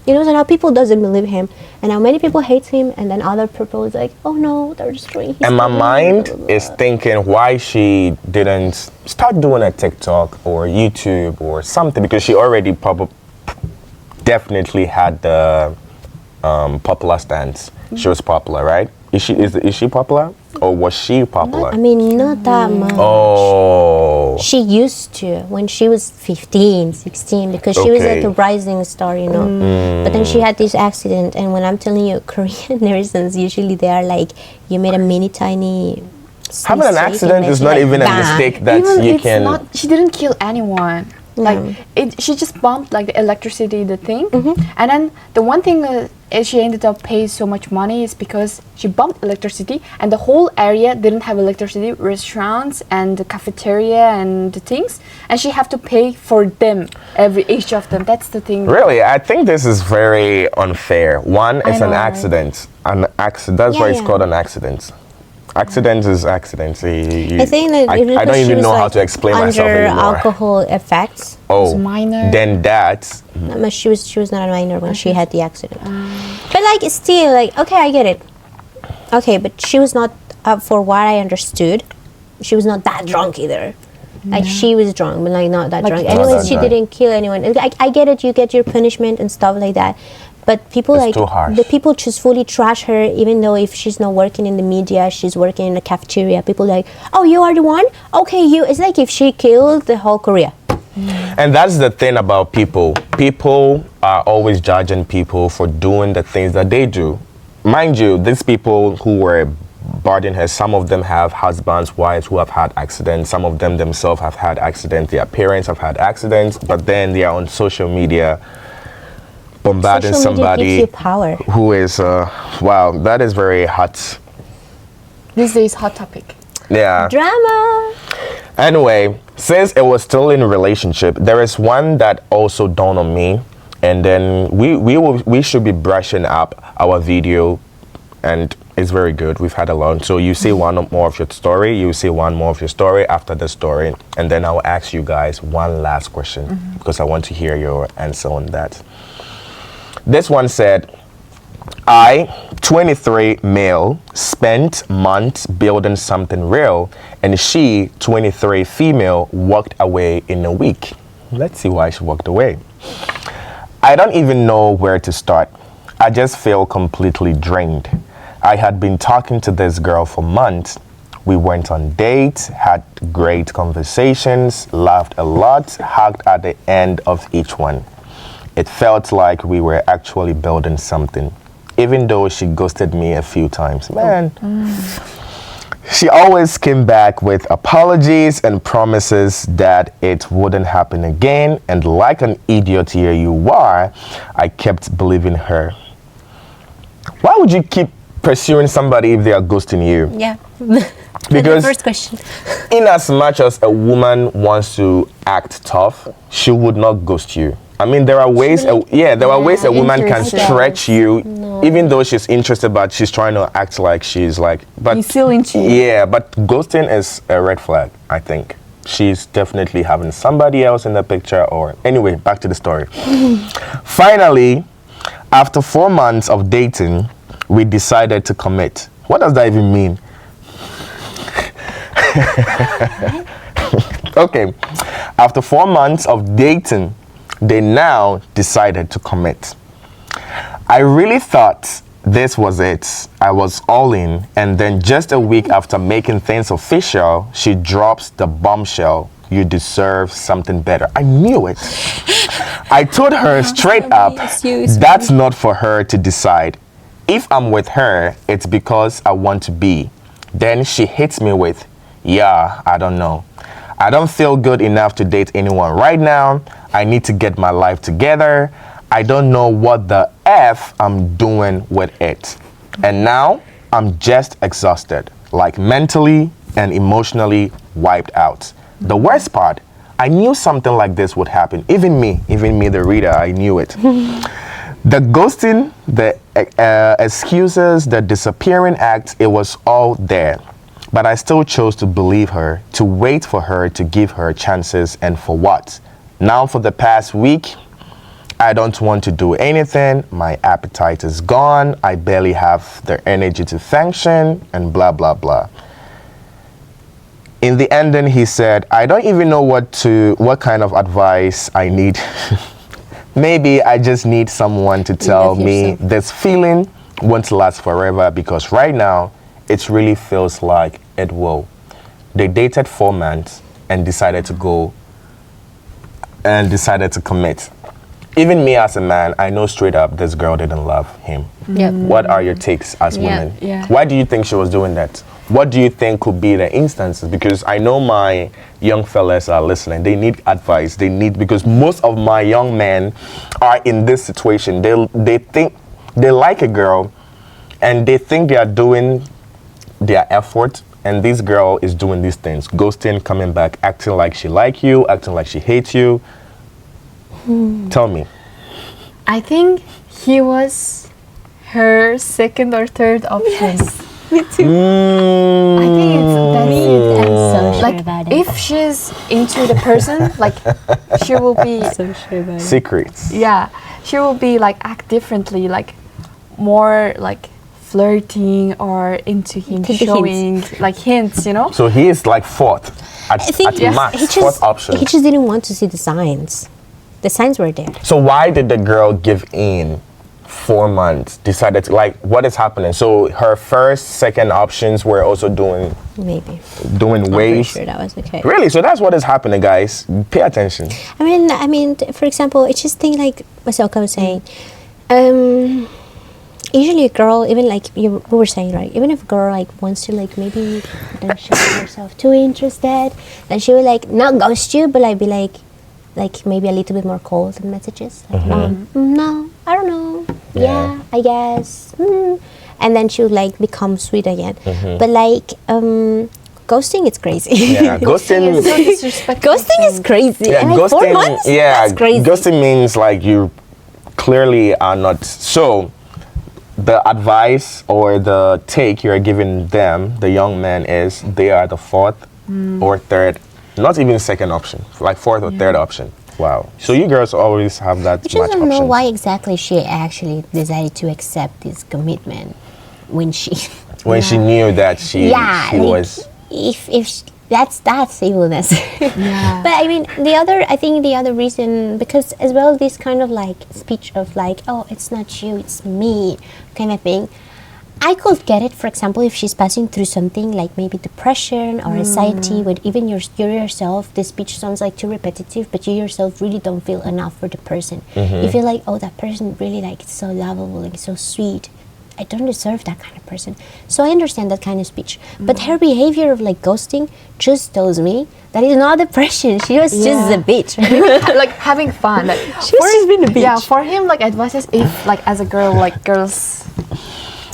B: You know, so now people doesn't believe him, and now many people hate him, and then other people is like, oh no, they're destroying his
A: And my
B: career,
A: mind
B: blah, blah, blah.
A: is thinking why she didn't start doing a TikTok or YouTube or something, because she already probably definitely had the popular stance. She was popular, right? Is she popular, or was she popular?
B: I mean, not that much.
A: Oh.
B: She used to when she was 15, 16, because she was like
A: Okay.
B: a rising star, you know. But then she had this accident, and when I'm telling you, Korean medicines usually they are like, you made a mini tiny.
A: Having an
B: mistake,
A: accident
B: and
A: is
B: then
A: not
B: she,
A: even a
B: bam.
A: mistake that
C: Even
A: you
C: it's
A: can.
C: not. She didn't kill anyone. Like she just bumped like the electricity, the thing, and then the one thing is she ended up paying so much money is because she bumped electricity, and the whole area didn't have electricity, restaurants and the cafeteria and the things, and she have to pay for them, each of them. That's the thing.
A: Really, I think this is very unfair. One, it's an
C: know.
A: accident. An accident. That's why it's
B: Yeah.
A: called an accident. Accident is accident.
B: I think that
A: I
B: because
A: don't
B: she
A: even
B: was,
A: know how
B: like,
A: to explain myself
B: under
A: anymore.
B: alcohol effects.
A: Oh,
C: minor.
A: then that.
B: But she was not a minor when she had the accident. But like it's still like okay, I get it. Okay, but she was not for what I understood. She was not that drunk either. Like she was drunk, but like not that
C: Like,
B: drunk.
C: not
B: Anyways,
A: that
B: she
A: drunk.
B: didn't kill anyone. I get it. You get your punishment and stuff like that. But people
A: It's
B: like
A: too harsh.
B: the people just fully trash her, even though if she's not working in the media, she's working in the cafeteria. People like, oh, you are the one. Okay, you. It's like if she killed the whole Korea.
A: And that's the thing about people. People are always judging people for doing the things that they do. Mind you, these people who were boarding her, some of them have husbands, wives who have had accidents. Some of them themselves have had accidents. Their parents have had accidents. But then they are on social media bombarding
B: Social media
A: somebody
B: gives you power.
A: who is, wow, that is very hot.
C: These days, hot topic.
A: Yeah.
B: Drama.
A: Anyway, since it was still in a relationship, there is one that also dawned on me, and then we should be brushing up our video, and it's very good. We've had a lot. So you see one more of your story, you see one more of your story after the story, and then I'll ask you guys one last question because I want to hear your answer on that. This one said, I, 23 male, spent months building something real, and she, 23 female, walked away in a week. Let's see why she walked away. I don't even know where to start. I just feel completely drained. I had been talking to this girl for months. We went on dates, had great conversations, laughed a lot, hugged at the end of each one. It felt like we were actually building something, even though she ghosted me a few times. Man, she always came back with apologies and promises that it wouldn't happen again. And like an idiot here you are, I kept believing her. Why would you keep pursuing somebody if they are ghosting you?
B: Yeah.
A: Because
B: the first question.
A: in as much as a woman wants to act tough, she would not ghost you. I mean, there are ways, there are ways a woman can
C: Interested.
A: stretch you, even though she's interested, but she's trying to act like she's like. But
C: He's still into you.
A: yeah, but ghosting is a red flag. I think she's definitely having somebody else in the picture. Or anyway, back to the story. Finally, after 4 months of dating, we decided to commit. What does that even mean? Okay, after 4 months of dating, they now decided to commit. I really thought this was it. I was all in, and then just a week after making things official, she drops the bombshell. You deserve something better. I knew it. I told her straight up, that's not for her to decide. If I'm with her, it's because I want to be. Then she hits me with, yeah, I don't know. I don't feel good enough to date anyone right now. I need to get my life together. I don't know what the F I'm doing with it. And now I'm just exhausted, like mentally and emotionally wiped out. The worst part, I knew something like this would happen. Even me, the reader, I knew it. The ghosting, the excuses, the disappearing act, it was all there. But I still chose to believe her, to wait for her, to give her chances, and for what? Now for the past week, I don't want to do anything. My appetite is gone. I barely have the energy to function, and blah, blah, blah. In the ending, he said, I don't even know what kind of advice I need. maybe I just need someone to tell
B: love
A: me
B: yourself.
A: this feeling won't last forever, because right now it really feels like it will. They dated 4 months and decided to go and decided to commit. Even me as a man, I know straight up this girl didn't love him.
B: Yep.
A: What are your takes as
B: Yeah.
A: women?
C: Yeah.
A: Why do you think she was doing that? What do you think could be the instances? Because I know my young fellas are listening. They need advice. They need, because most of my young men are in this situation. They think they like a girl and they think they are doing their effort, and this girl is doing these things, ghosting, coming back, acting like she like you, acting like she hates you. Tell me.
C: I think he was her second or third option.
B: Me too.
C: I think it's that's it.
B: I'm so sure
C: Like
B: about it.
C: if she's into the person, like she will be
B: So sure about it.
A: Secrets.
C: yeah, she will be like act differently, like more like flirting or into him,
B: Could be
C: showing like hints, you know.
A: So he is like fourth at,
B: I think
A: at max,
B: he
A: fourth
B: just
A: option.
B: he just didn't want to see the signs. The signs were there.
A: So why did the girl give in? 4 months, decided to, like, what is happening? So her first, second options were also doing
B: Maybe.
A: doing
B: I'm pretty
A: waves.
B: sure that was okay.
A: Really? So that's what is happening, guys. Pay attention.
B: I mean, for example, it's just thing like Masoka was saying. Usually a girl, even like we were saying, right? Even if a girl like wants to like maybe don't show herself too interested, then she will like not ghost you, but like be like maybe a little bit more cold in messages. Like, no, I don't know. Yeah, I guess. And then she would like become sweet again. But like ghosting, it's crazy.
A: Yeah, ghosting.
C: So disrespectful.
B: Ghosting is crazy.
A: Yeah,
B: And, like, 4
A: ghosting.
B: months?
A: Yeah,
B: That's crazy.
A: ghosting means like you clearly are not. So the advice or the take you're giving them, the young man, is they are the fourth or third, not even second option, like fourth or third option. Wow. So you girls always have that
B: I
A: much
B: just don't know
A: options.
B: why exactly she actually decided to accept this commitment when she
A: When she knew that she
B: like,
A: was.
B: if she, that's evilness.
C: Yeah.
B: But I mean I think the other reason, because as well this kind of like speech of like, oh, it's not you, it's me kind of thing, I could get it. For example, if she's passing through something like maybe depression or anxiety, but even you yourself, this speech sounds like too repetitive, but you yourself really don't feel enough for the person. You feel like, oh, that person really like is so lovable, like so sweet. I don't deserve that kind of person. So I understand that kind of speech. But her behavior of like ghosting just tells me that it's not depression. She was just a bitch.
C: Like having fun. Like
B: She's just been a bitch.
C: Yeah, for him, like advices if like as a girl, like girls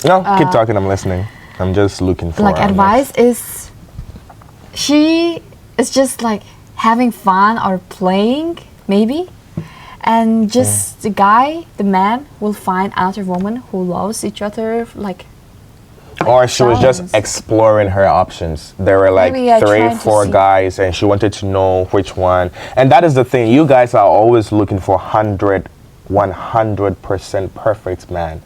A: No, keep talking. I'm listening. I'm just looking for
C: like advice is she is just like having fun or playing maybe, and just the guy, the man will find another woman who loves each other like
A: Or she was just
C: Sounds.
A: exploring her options. There were like
C: Maybe, yeah,
A: 3,
C: trying to
A: 4
C: see.
A: guys, and she wanted to know which one. And that is the thing. You guys are always looking for 100% perfect man.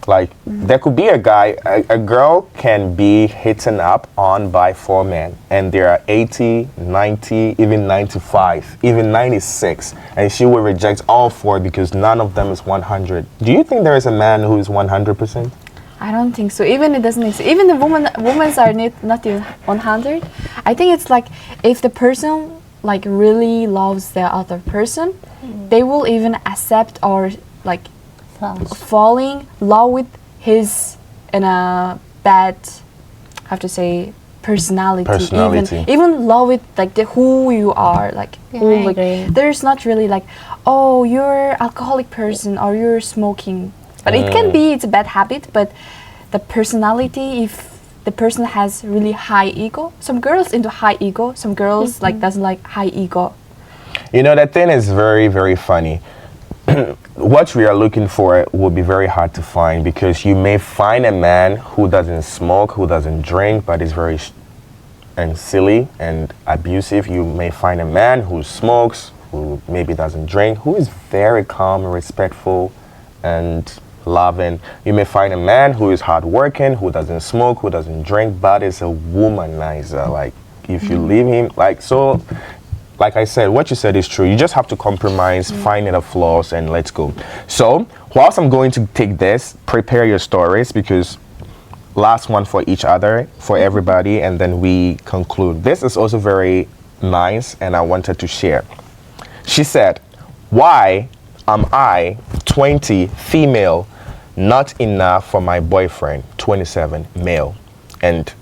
A: Like, there could be a guy, a girl can be hitting up on by 4 men, and there are 80, 90, even 95, even 96, and she will reject all 4 because none of them is 100. Do you think there is a man who is 100%?
C: I don't think so. Even it doesn't exist. Even the women are not even 100. I think it's like if the person like really loves the other person, they will even accept or like falling love with his in a bad, have to say, personality. Even love with like the who you are, like who,
B: I
C: like
B: agree.
C: there's not really like, oh, you're alcoholic person or you're smoking. But it can be, it's a bad habit, but the personality, if the person has really high ego, some girls into high ego, some girls like doesn't like high ego.
A: You know, that thing is very, very funny. What we are looking for will be very hard to find, because you may find a man who doesn't smoke, who doesn't drink, but is very and silly and abusive. You may find a man who smokes, who maybe doesn't drink, who is very calm and respectful and loving. You may find a man who is hardworking, who doesn't smoke, who doesn't drink, but is a womanizer. Like, if you leave him, like, so, like I said, what you said is true. You just have to compromise, find the flaws, and let's go. So, whilst I'm going to take this, prepare your stories, because last one for each other, for everybody, and then we conclude. This is also very nice, and I wanted to share. She said, why am I 20, female, not enough for my boyfriend, 27, male? And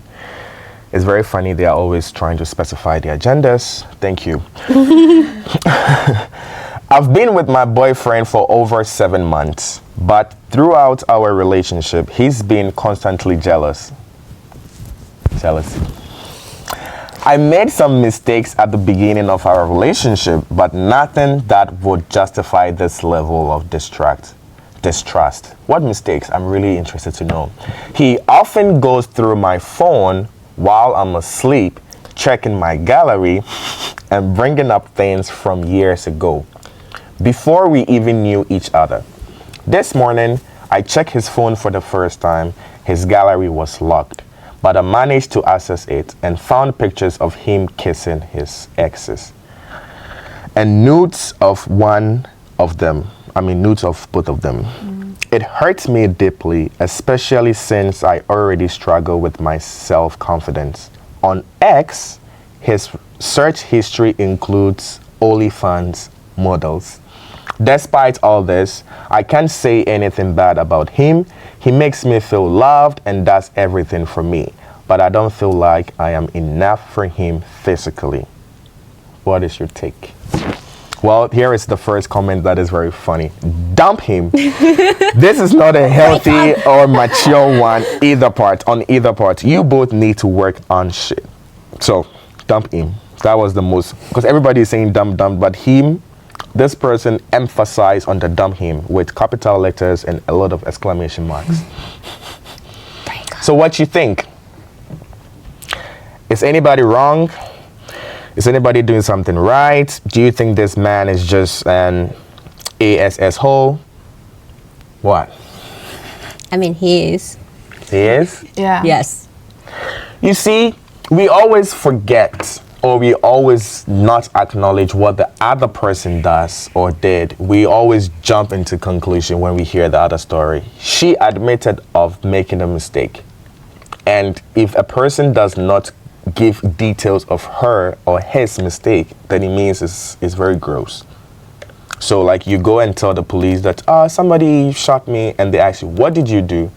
A: it's very funny, they are always trying to specify their genders. Thank you. I've been with my boyfriend for over 7 months, but throughout our relationship, he's been constantly jealous. Jealousy. I made some mistakes at the beginning of our relationship, but nothing that would justify this level of distrust. What mistakes? I'm really interested to know. He often goes through my phone while I'm asleep, checking my gallery and bringing up things from years ago, before we even knew each other. This morning, I checked his phone for the first time. His gallery was locked, but I managed to access it and found pictures of him kissing his exes and nudes of nudes of both of them. It hurts me deeply, especially since I already struggle with my self-confidence. On X, his search history includes OnlyFans models. Despite all this, I can't say anything bad about him. He makes me feel loved and does everything for me, but I don't feel like I am enough for him physically. What is your take? Well, here is the first comment that is very funny. Dump him. This is not a healthy or mature one, on either part. You both need to work on shit. So, dump him. That was the most, because everybody is saying dump, but this person emphasized on the dump him with capital letters and a lot of exclamation marks. So what you think? Is anybody wrong? Is anybody doing something right? Do you think this man is just an ASS hole? What?
B: I mean, he is.
A: He is?
C: Yeah.
B: Yes.
A: You see, we always forget, or we always not acknowledge what the other person does or did. We always jump into conclusion when we hear the other story. She admitted of making a mistake. And if a person does not give details of her or his mistake, then it means it's very gross. So like you go and tell the police that somebody shot me, and they ask you, what did you do?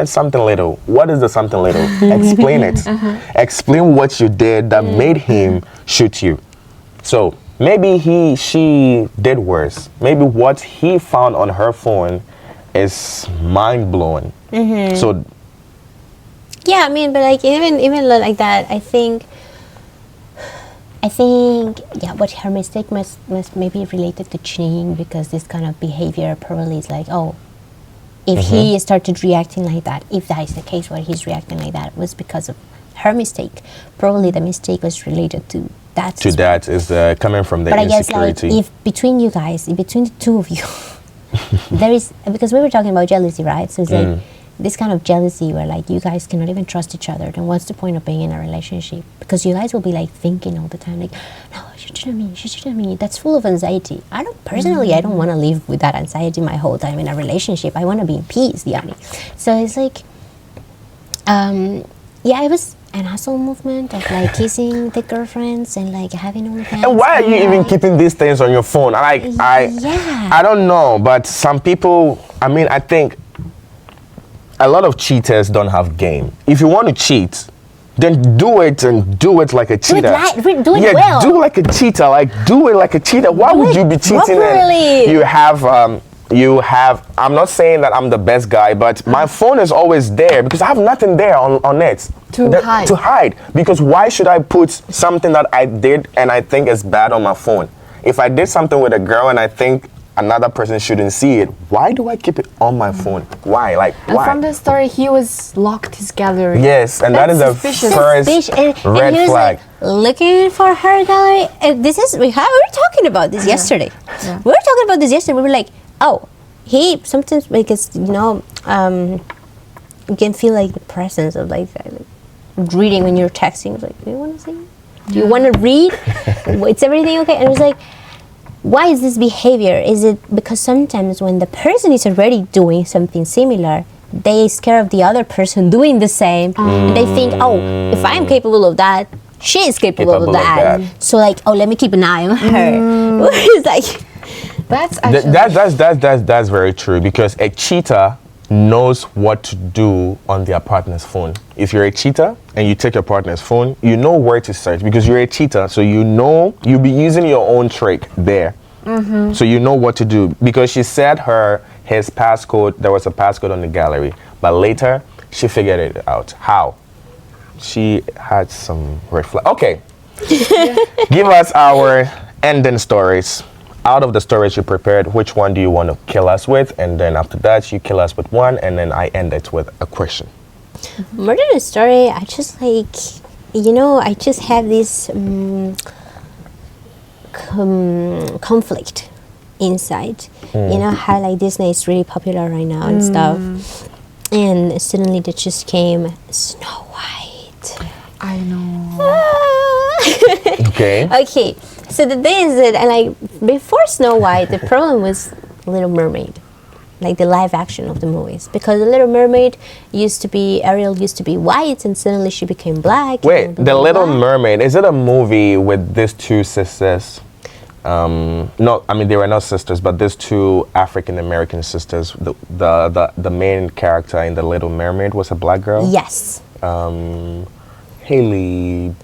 A: Something little. What is the something little? Explain it. Explain what you did that made him shoot you. So maybe she did worse. Maybe what he found on her phone is mind-blowing. So
B: yeah, I mean, but like even like that, I think yeah, but her mistake must maybe related to cheating, because this kind of behavior probably is like, if he started reacting like that, if that is the case where he's reacting like that, was because of her mistake. Probably the mistake was related to that.
A: To that is coming from the
B: but
A: insecurity.
B: I guess like if between you guys, between the two of you, there is, because we were talking about jealousy, right? So it's like this kind of jealousy where like you guys cannot even trust each other, then what's the point of being in a relationship? Because you guys will be like thinking all the time like, no, she cheated on me. That's full of anxiety. I don't want to live with that anxiety my whole time in a relationship. I want to be in peace, Diani. So it's like yeah, it was an asshole movement of like kissing the girlfriends and like having all that.
A: And why are you even keeping these things on your phone? I don't know, but some people, I mean, I think a lot of cheaters don't have game. If you want to cheat, then do it like a cheater.
B: Do it well.
A: Do like a cheater. Like do it like a cheater. Why would you be cheating?
B: Properly.
A: And you have. I'm not saying that I'm the best guy, but my phone is always there because I have nothing there on it
C: to hide.
A: Because why should I put something that I did and I think is bad on my phone? If I did something with a girl and I think another person shouldn't see it, why do I keep it on my phone? Why? Like,
C: and
A: why?
C: from the story, he was locked his gallery.
A: Yes, and that is the first red
B: and he was
A: flag.
B: Like, looking for her gallery. We were talking about this yesterday.
C: Yeah.
B: We were talking about this yesterday. We were like, he sometimes, because you can feel like the presence of like reading when you're texting. Like, do you want to see? Do you want to read? It's everything okay? And it was like, why is this behavior? Is it because sometimes when the person is already doing something similar, they scared of the other person doing the same, and they think, oh, if I'm capable of that, she is capable of that. So like, oh, let me keep an eye on her. It's like,
C: That's actually
A: that's very true, because a cheater knows what to do on their partner's phone. If you're a cheater and you take your partner's phone, you know where to search, because you're a cheater, so you know you'll be using your own trick there. So you know what to do, because she said his passcode, there was a passcode on the gallery, but later she figured it out. How? She had some reflex. Okay. Give us our ending stories. Out of the stories you prepared, which one do you want to kill us with? And then after that, you kill us with one, and then I end it with a question.
B: more than a story, I just like, I just have this conflict inside. You know how like Disney is really popular right now and stuff, and suddenly there just came Snow White.
C: I know.
A: Okay.
B: Okay, so the thing is that, and like before Snow White, the problem was Little Mermaid, like the live action of the movies, because the Little Mermaid Ariel used to be white, and suddenly she became black.
A: Wait, The Little Mermaid, is it a movie with these two sisters? No, I mean they were not sisters, but these two African American sisters. The main character in The Little Mermaid was a black girl.
B: Yes.
A: Haley.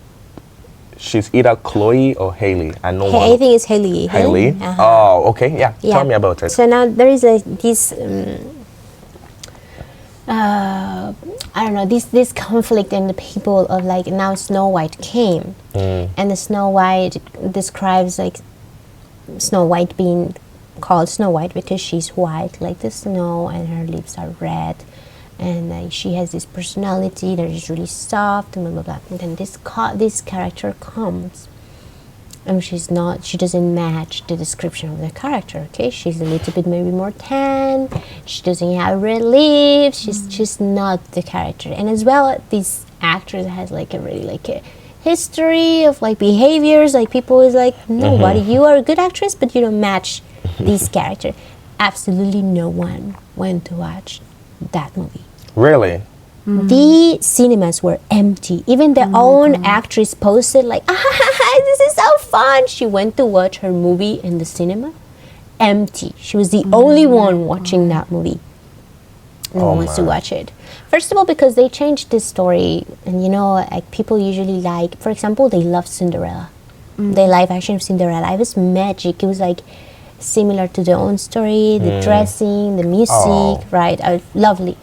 A: She's either Chloe or Haley. I know one.
B: I think it's Haley.
A: Haley?
B: Uh-huh.
A: Oh, okay. Yeah. Tell me about it.
B: So now there is this I don't know, this conflict in the people of like, now Snow White came, and the Snow White describes like Snow White being called Snow White because she's white like the snow, and her lips are red, and she has this personality that is really soft, and blah blah blah. And then this character comes, and she doesn't match the description of the character. Okay, she's a little bit maybe more tan, she doesn't have red lips, she's just not the character. And as well, this actress has like a really like a history of like behaviors, like people is like, no, buddy, you are a good actress, but you don't match this character. Absolutely no one went to watch that movie.
A: Really?
B: The cinemas were empty. Even their own actress posted like, this is so fun. She went to watch her movie in the cinema. Empty. She was the only one watching that movie. No one wants to watch it. First of all, because they changed this story, and like people usually like, for example, they love Cinderella. The live action of Cinderella. It was magic. It was like similar to their own story, the dressing, the music, right? Lovely.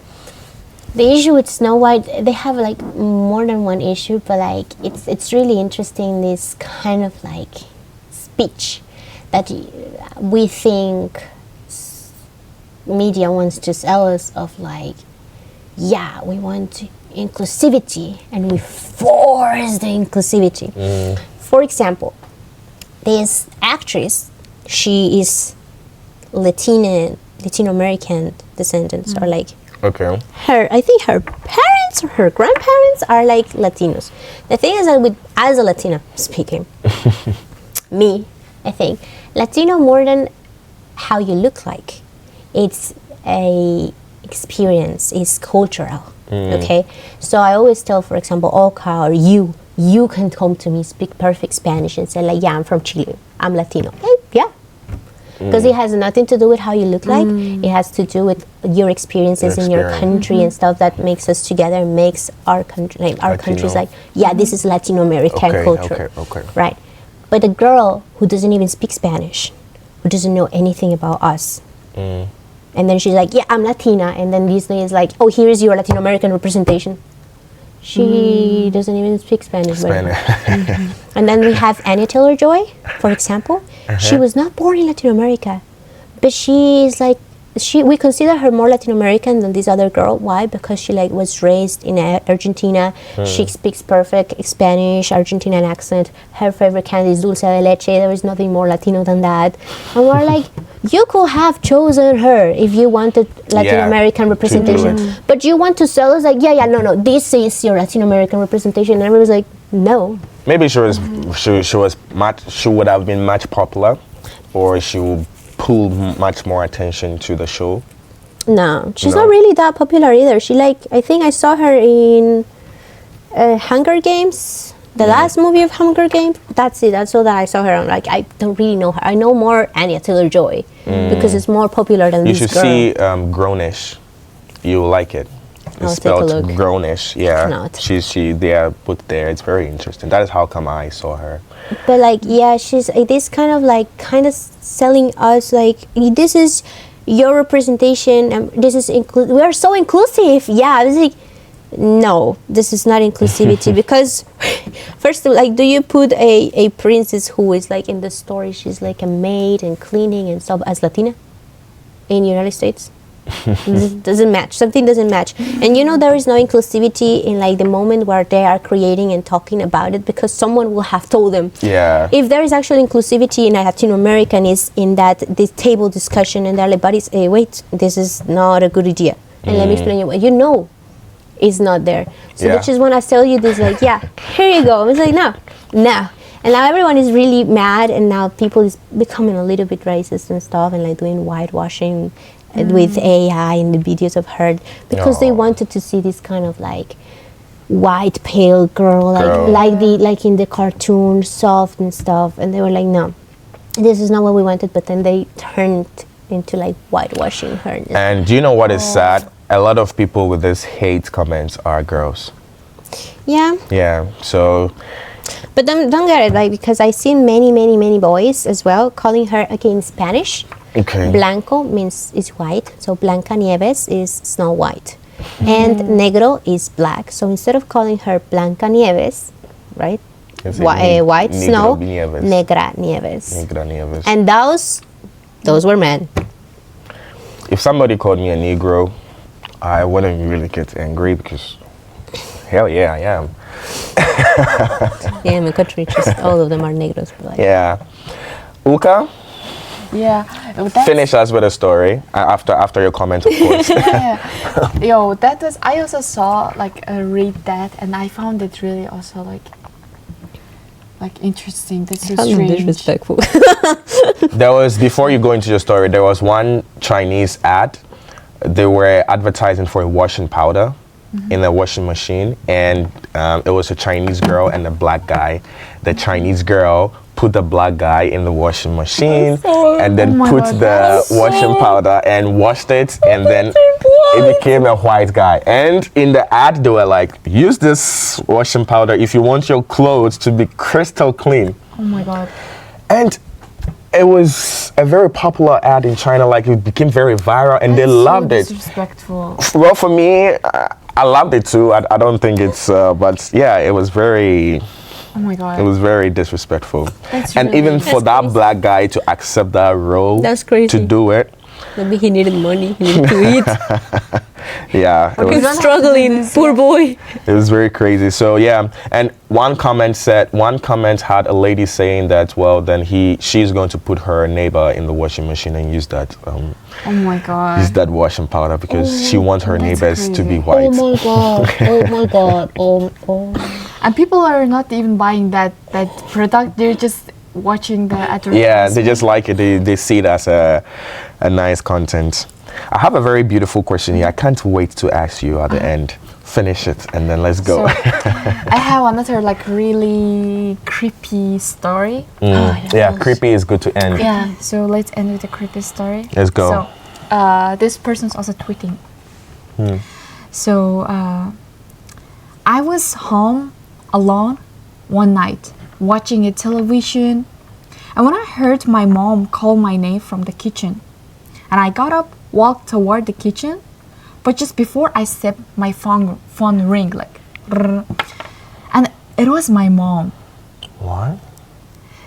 B: The issue with Snow White, they have like more than one issue, but like it's really interesting, this kind of like speech that we think media wants to sell us of like, yeah, we want inclusivity and we force the inclusivity. For example, this actress, she is Latino American descendants, or like,
A: Okay.
B: I think her parents or her grandparents are like Latinos. The thing is that as a Latina speaking, I think Latino, more than how you look like, it's a experience, it's cultural. Okay, so I always tell, for example, Oka or you can come to me, speak perfect Spanish, and say like, yeah, I'm from Chile, I'm Latino. Okay, yeah. Because it has nothing to do with how you look like. It has to do with your experiences in your country and stuff that makes us together, makes our country, like our countries, like, yeah, this is Latino American culture, right? But a girl who doesn't even speak Spanish, who doesn't know anything about us, and then she's like, yeah, I'm Latina, and then Disney is like, oh, here is your Latino American representation. She doesn't even speak Spanish. And then we have Anya Taylor-Joy, for example. She was not born in Latin America, but she is like, we consider her more Latin American than this other girl. Why? Because she like was raised in Argentina. She speaks perfect Spanish, Argentinian accent. Her favorite candy is dulce de leche. There is nothing more Latino than that. And we're like, you could have chosen her if you wanted Latin American representation, but you want to sell us like, no, this is your Latin American representation. And everyone's like, no,
A: Maybe she would have been much popular, or she would pull much more attention to the show.
B: No, she's
A: No.
B: not really that popular either. I think I saw her in Hunger Games, the last movie of Hunger Games. That's it. That's all that I saw her on. Like, I don't really know her. I know more Anya Taylor-Joy because it's more popular than
A: You
B: this
A: should
B: girl.
A: see Grownish. You will like it.
B: I'll
A: It's
B: take a
A: spelled
B: look.
A: Grownish. Yeah.
B: Cannot.
A: They are put there. It's very interesting. That is how come I saw her.
B: But like, yeah, she's this kind of selling us like, this is your representation, and this is we are so inclusive. Yeah, I was like, no, this is not inclusivity because first of all, like, do you put a princess who is like in the story, she's like a maid and cleaning and stuff as Latina in United States? Doesn't match. Something doesn't match. And there is no inclusivity in like the moment where they are creating and talking about it, because someone will have told them.
A: Yeah.
B: If there is actual inclusivity in Latin American, is in that this table discussion and they're like, buddies, hey, wait, this is not a good idea. And let me explain you what it's not there. So
A: Yeah.
B: they just want to tell you this, like, yeah, here you go. It's like, no. And now everyone is really mad, and now people is becoming a little bit racist and stuff, and like doing whitewashing with AI in the videos of her, because they wanted to see this kind of like white pale girl, like in the cartoon, soft and stuff, and they were like, no, this is not what we wanted. But then they turned into like whitewashing her.
A: And do you know what is sad? A lot of people with this hate comments are girls.
B: Yeah.
A: Yeah. So
B: But don't get it, like, because I see many boys as well calling her, okay, in Spanish.
A: okay.
B: Blanco means is white, so Blanca Nieves is Snow White, and negro is black. So instead of calling her Blanca Nieves, right,
A: Is it
B: white
A: Negro
B: snow,
A: Nieves.
B: Negra Nieves,
A: Negra Nieves.
B: and those were men.
A: If somebody called me a Negro, I wouldn't really get angry because, hell yeah, I am.
B: Yeah, in my country, just all of them are negros. But like,
A: Yeah. Uka,
C: Yeah. That's,
A: finish us with a story after your comment, of course.
C: Yo, that was, I also saw, read that, and I found it really also, interesting. That's so strange.
B: disrespectful.
A: There was, before you go into your story, there was one Chinese ad. They were advertising for a washing powder in a washing machine, and it was a Chinese girl and a black guy. The Chinese girl put the black guy in the washing machine and then
C: my
A: put
C: God,
A: the washing powder and washed it, and then it became a white guy. And in the ad, they were like, use this washing powder if you want your clothes to be crystal clean.
C: Oh my God.
A: And it was a very popular ad in China. Like, it became very viral, and they loved it.
C: Disrespectful.
A: Well, for me, I loved it too. I don't think it's, but yeah, it was very,
C: Oh my God.
A: it was very disrespectful.
C: That's
A: And
C: really-
A: even for
B: That's
A: that
B: crazy.
A: black guy to accept that role,
B: That's crazy.
A: to do it,
B: Maybe he needed money. He needed to eat.
A: yeah,
C: Okay,
B: He's
C: don't have to do
B: struggling,
C: this,
B: poor
C: yeah.
B: boy.
A: it was very crazy. So yeah, and one comment had a lady saying that, well, then she's going to put her neighbor in the washing machine and use that
C: Oh my God.
A: use that washing powder because she wants her
C: That's
A: neighbors to be
C: crazy.
A: white.
B: God! Oh my God! Oh.
C: And people are not even buying that product. They're just watching the advertisement.
A: Yeah, they just like it. They see it as a nice content. I have a very beautiful question here. I can't wait to ask you at the end. Finish it and then let's go.
C: So, I have another really creepy story.
A: Yeah, creepy is good to end.
C: Yeah, so let's end with a creepy story.
A: Let's go.
C: So, this person's also tweeting. So, I was home alone one night watching a television, and when I heard my mom call my name from the kitchen, and I got up, walked toward the kitchen, but just before I stepped, my phone ring like, brrr. And it was my mom.
A: What?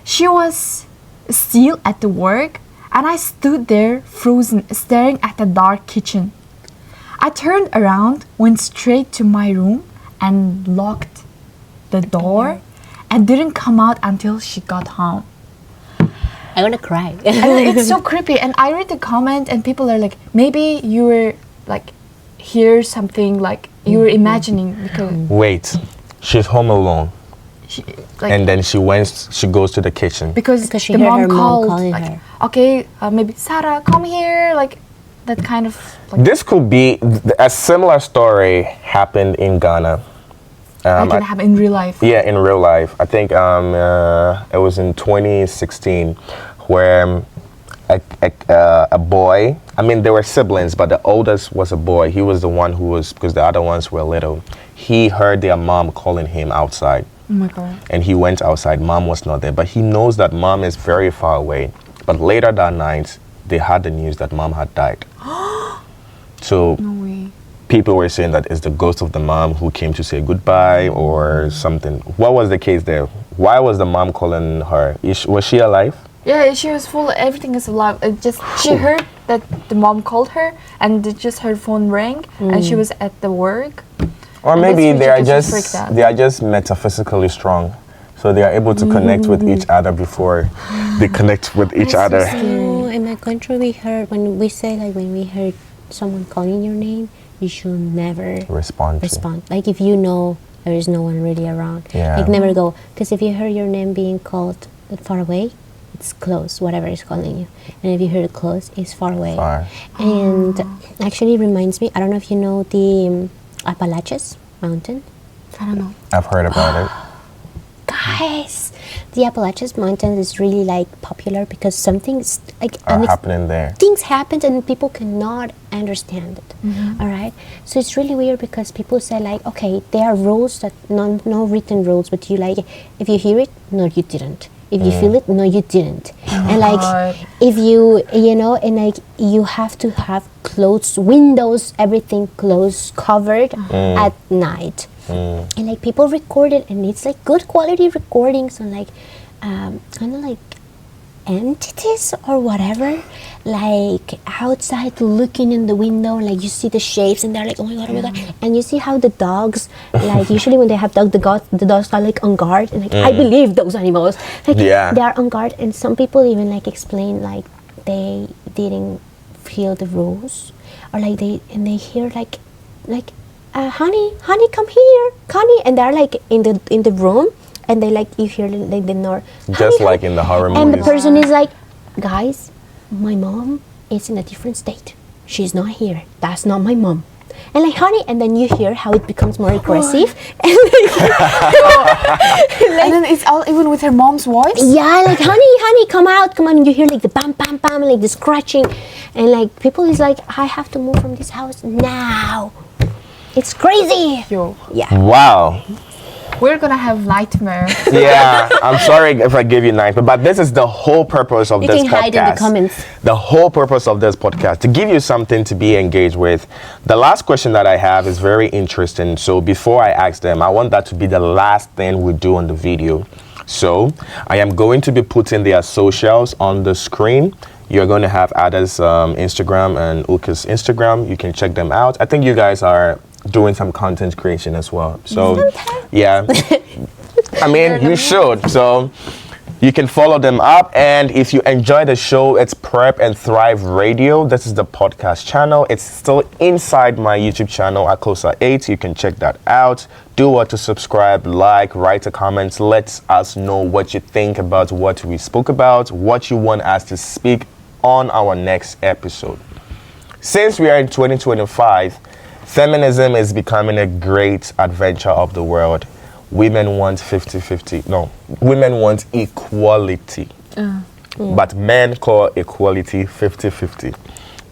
C: She was still at the work, and I stood there frozen, staring at the dark kitchen. I turned around, went straight to my room, and locked the door, and didn't come out until she got home.
B: I'm gonna cry.
C: And it's so creepy. And I read the comment, and people are like, maybe you were like, hear something, like you were imagining because
A: Wait, she's home alone. And then she goes to the kitchen.
C: Because
B: Because she
C: the
B: heard
C: mom
B: her mom
C: called,
B: calling
C: like,
B: her.
C: okay, maybe Sarah, come here, like that kind of. Like,
A: This could be a similar story happened in Ghana.
C: that can happen in real life.
A: Yeah, in real life. I think it was in 2016 where a boy, I mean, they were siblings, but the oldest was a boy. He was the one who was, because the other ones were little. He heard their mom calling him outside.
C: Oh my God.
A: And he went outside. Mom was not there. But he knows that mom is very far away. But later that night, they had the news that mom had died. So
C: No way.
A: people were saying that it's the ghost of the mom who came to say goodbye or something. What was the case there? Why was the mom calling her? Was she alive?
C: Yeah, she was full. Everything is alive. It just she heard that the mom called her, and it just her phone rang, and she was at the work.
A: Or maybe
C: That's
A: they are
C: ridiculous, freaked out.
A: just metaphysically strong. So they are able to connect with each other before they connect with each other.
B: No, in my country we heard when we heard someone calling your name, you should never
A: Respond.
B: respond. Like if you know there is no one really around,
A: Yeah.
B: like never go. Because if you hear your name being called far away, it's close. Whatever is calling you, and if you hear it close, it's far away.
A: Far.
B: And actually reminds me. I don't know if you know the Appalachians Mountain.
C: I don't know.
A: I've heard about it.
B: Guys, the Appalachians Mountain is really like popular because something's like
A: Happening there.
B: things happen and people cannot understand it. All right, so it's really weird because people say like, okay, there are rules that no written rules, but you like if you hear it, no, you didn't. If you feel it, no, you didn't. And like
C: God.
B: if you know, and like you have to have closed windows, everything closed, covered at night. And like people record it, and it's like good quality recordings on like kind of like entities or whatever, like outside looking in the window, like you see the shapes, and they're like, oh my god, and you see how the dogs, like usually when they have dogs, the dogs are like on guard, and like I believe those animals, like
A: Yeah.
B: they are on guard, and some people even like explain like they didn't feel the rules, or like they hear like honey, come here, honey, and they're like in the room, and they like you hear like the noise,
A: Just like in the horror
B: and the
A: movies.
B: person is like, guys, my mom is in a different state. She's not here. That's not my mom. And like, honey, and then you hear how it becomes more aggressive, and
C: And then it's all even with her mom's voice.
B: yeah, like honey, come out, come on. And you hear like the bam, bam, bam, like the scratching, and like people is like, I have to move from this house now. It's crazy.
C: Yo,
B: Yeah.
A: Wow.
C: we're gonna have nightmare.
A: Yeah, I'm sorry if I gave you nightmare, but this is the whole purpose of
B: You
A: this
B: can
A: podcast.
B: hide in the comments.
A: The whole purpose of this podcast, to give you something to be engaged with. The last question that I have is very interesting. So before I ask them, I want that to be the last thing we do on the video. So I am going to be putting their socials on the screen. You're going to have Ada's Instagram and Uka's Instagram. You can check them out. I think you guys are doing some content creation as well. So yeah, I mean, you should. So you can follow them up. And if you enjoy the show, it's Prep and Thrive Radio. This is the podcast channel. It's still inside my YouTube channel, AKOSA 8. You can check that out. Do what to subscribe, like, write a comment. Let us know what you think about what we spoke about, what you want us to speak on our next episode. Since we are in 2025, feminism is becoming a great adventure of the world. Women want 50-50. No, women want equality. But men call equality 50-50.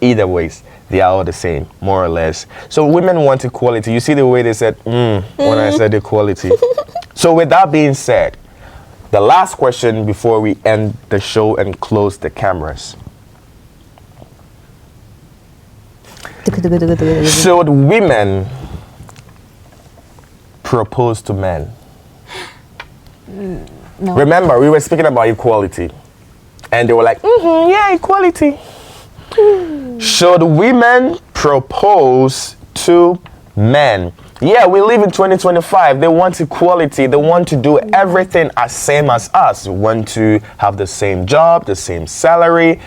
A: Either ways, they are all the same, more or less. So women want equality. You see the way they said, when I said equality. So with that being said, the last question before we end the show and close the cameras. Should women propose to men?
C: No.
A: Remember, we were speaking about equality, and they were like, yeah, equality. Should women propose to men? Yeah, we live in 2025. They want equality. They want to do everything as same as us. They want to have the same job, the same salary.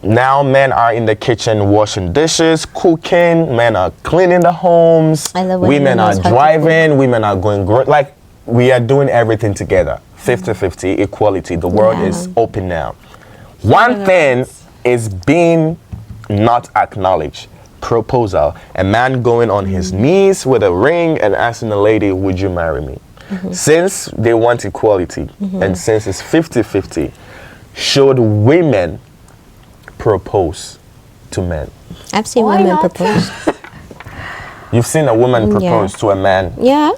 A: Now men are in the kitchen washing dishes, cooking. Men are cleaning the homes.
B: I love when
A: women
B: he
A: are
B: knows how to
A: driving. Women are going like we are doing everything together. 50-50 equality. The world is open now. One thing is being not acknowledged. Proposal. A man going on his knees with a ring and asking a lady, would you marry me? Since they want equality and since it's 50-50, should women propose to men?
B: I've seen
C: Why
B: women
C: not?
B: propose.
A: You've seen a woman propose to a man.
B: Yeah,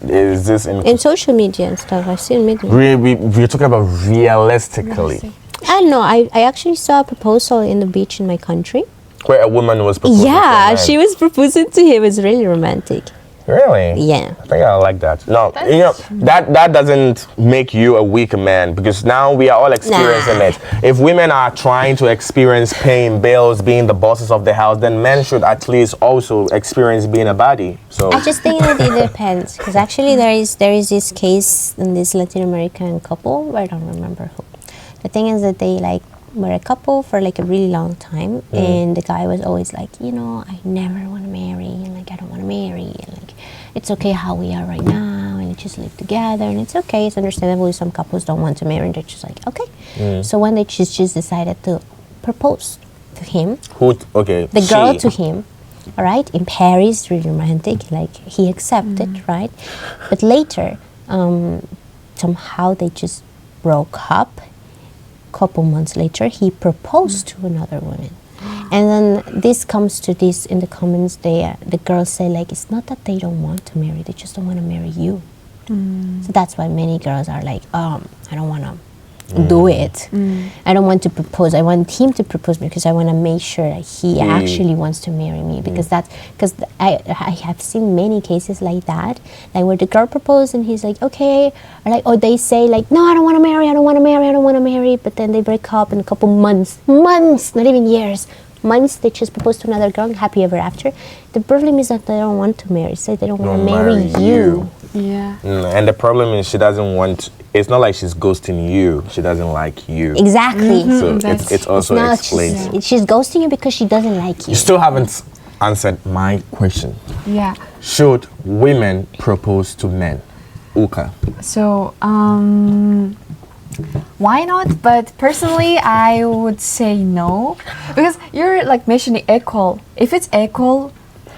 A: Is this
B: in social media and stuff. I've seen media.
A: we're talking about realistically,
B: I don't know. I actually saw a proposal in the beach in my country.
A: where a woman was proposing to a
B: Yeah,
A: man.
B: she was proposing to him. It was really romantic.
A: Really?
B: Yeah.
A: I think I like that. No, you know, that doesn't make you a weak man, because now we are all experiencing it. If women are trying to experience paying bills, being the bosses of the house, then men should at least also experience being a body. So
B: I just think that it depends, because actually there is this case in this Latin American couple. I don't remember who. The thing is that they like were a couple for like a really long time, and the guy was always like, you know, I never want to marry, and like I don't want to marry, and like it's okay how we are right now, and just live together, and it's okay. It's understandable if some couples don't want to marry, and they're just like, okay. So when they just decided to propose to him,
A: the
B: girl to him, all right, in Paris, really romantic, like he accepted, right? But later, somehow they just broke up. Couple months later, he proposed to another woman, and then this comes to this in the comments. The girls say like, it's not that they don't want to marry; they just don't want to marry you. So that's why many girls are like, I don't want to do it. I don't want to propose. I want him to propose because I want to make sure that he actually wants to marry me, because I have seen many cases like that, like where the girl proposed and he's like, okay, or they say like, no, I don't want to marry, but then they break up in a couple months, not even years, months, they just propose to another girl, happy ever after. The problem is that they don't want to marry, so they don't want to marry you.
C: Yeah.
A: And the problem is she doesn't want. It's not like she's ghosting you. She doesn't like you.
B: Exactly.
A: So it's also explained.
B: She's ghosting you because she doesn't like you.
A: You still haven't answered my question.
C: Yeah.
A: Should women propose to men? Uka.
C: So, why not? But personally, I would say no, because you're like mentioning equal. If it's equal,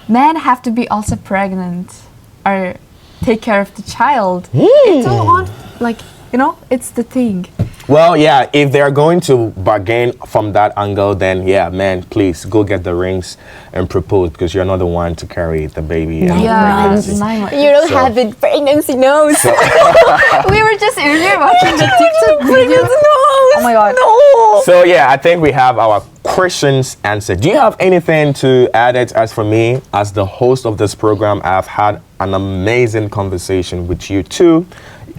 C: men have to be also pregnant or take care of the child. It's all on, like, you know, it's the thing.
A: Well, yeah, if they're going to bargain from that angle, then yeah, man, please go get the rings and propose, because you're not the one to carry the baby. And the pregnancy.
C: 9 months.
B: You don't have it, pregnancy nose.
C: We were just earlier watching the TikTok video. Oh my god.
A: So yeah, I think we have our questions answered. Do you have anything to add it? As for me, as the host of this program, I've had an amazing conversation with you too.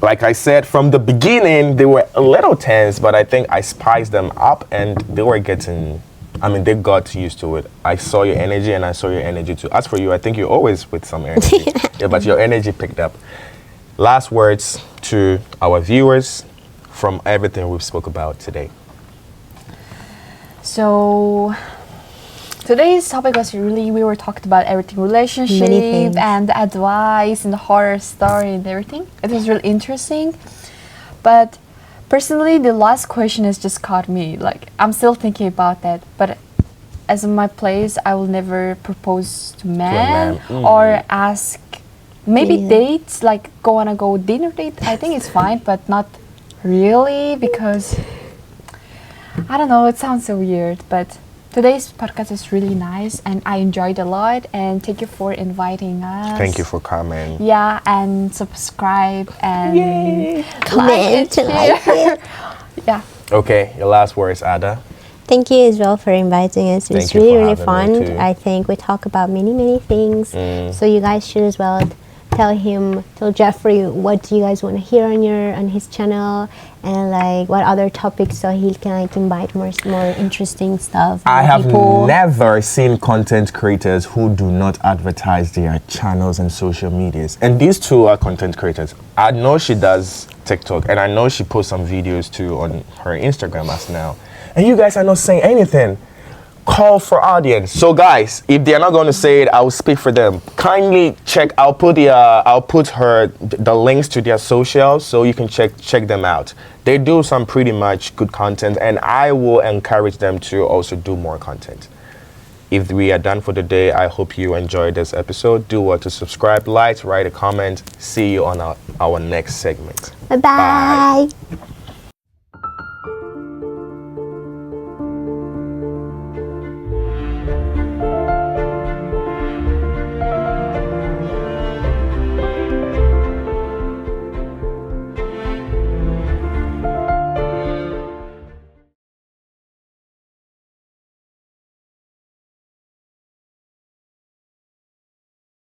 A: Like I said, from the beginning, they were a little tense, but I think I spiced them up and they were getting, they got used to it. I saw your energy and I saw your energy too. As for you, I think you're always with some energy. Yeah, but your energy picked up. Last words to our viewers from everything we've spoke about today.
C: So today's topic was we were talking about everything, relationship and the advice and the horror story and everything. It was really interesting. But personally, the last question has just caught me. Like, I'm still thinking about that. But as in my place, I will never propose to men or ask, maybe dates, like go dinner date. I think it's fine, but not really, because I don't know, it sounds so weird, but today's podcast is really nice and I enjoyed a lot, and thank you for inviting us.
A: Thank you for coming.
C: Yeah, and subscribe and
B: Comment, like it.
C: Yeah.
A: Okay, your last words, Ada.
B: Thank you as well for inviting us. It was
A: Thank you
B: really,
A: for
B: really
A: having me
B: fun.
A: too.
B: I think we talk about many things. So you guys should as well tell Jeffrey what you guys want to hear on his channel, and like what other topics, so he can like invite more interesting stuff.
A: I have
B: people.
A: never seen content creators who do not advertise their channels and social medias. And these two are content creators. I know she does TikTok, and I know she posts some videos too on her Instagram as now. And you guys are not saying anything. call for audience. So guys, if they're not going to say it, I will speak for them. Kindly check. I'll put the links to their socials so you can check them out. They do some pretty much good content, and I will encourage them to also do more content. If we are done for the day, I hope you enjoyed this episode. Do what to subscribe, like, write a comment. See you on our next segment.
B: Bye.
A: Bye.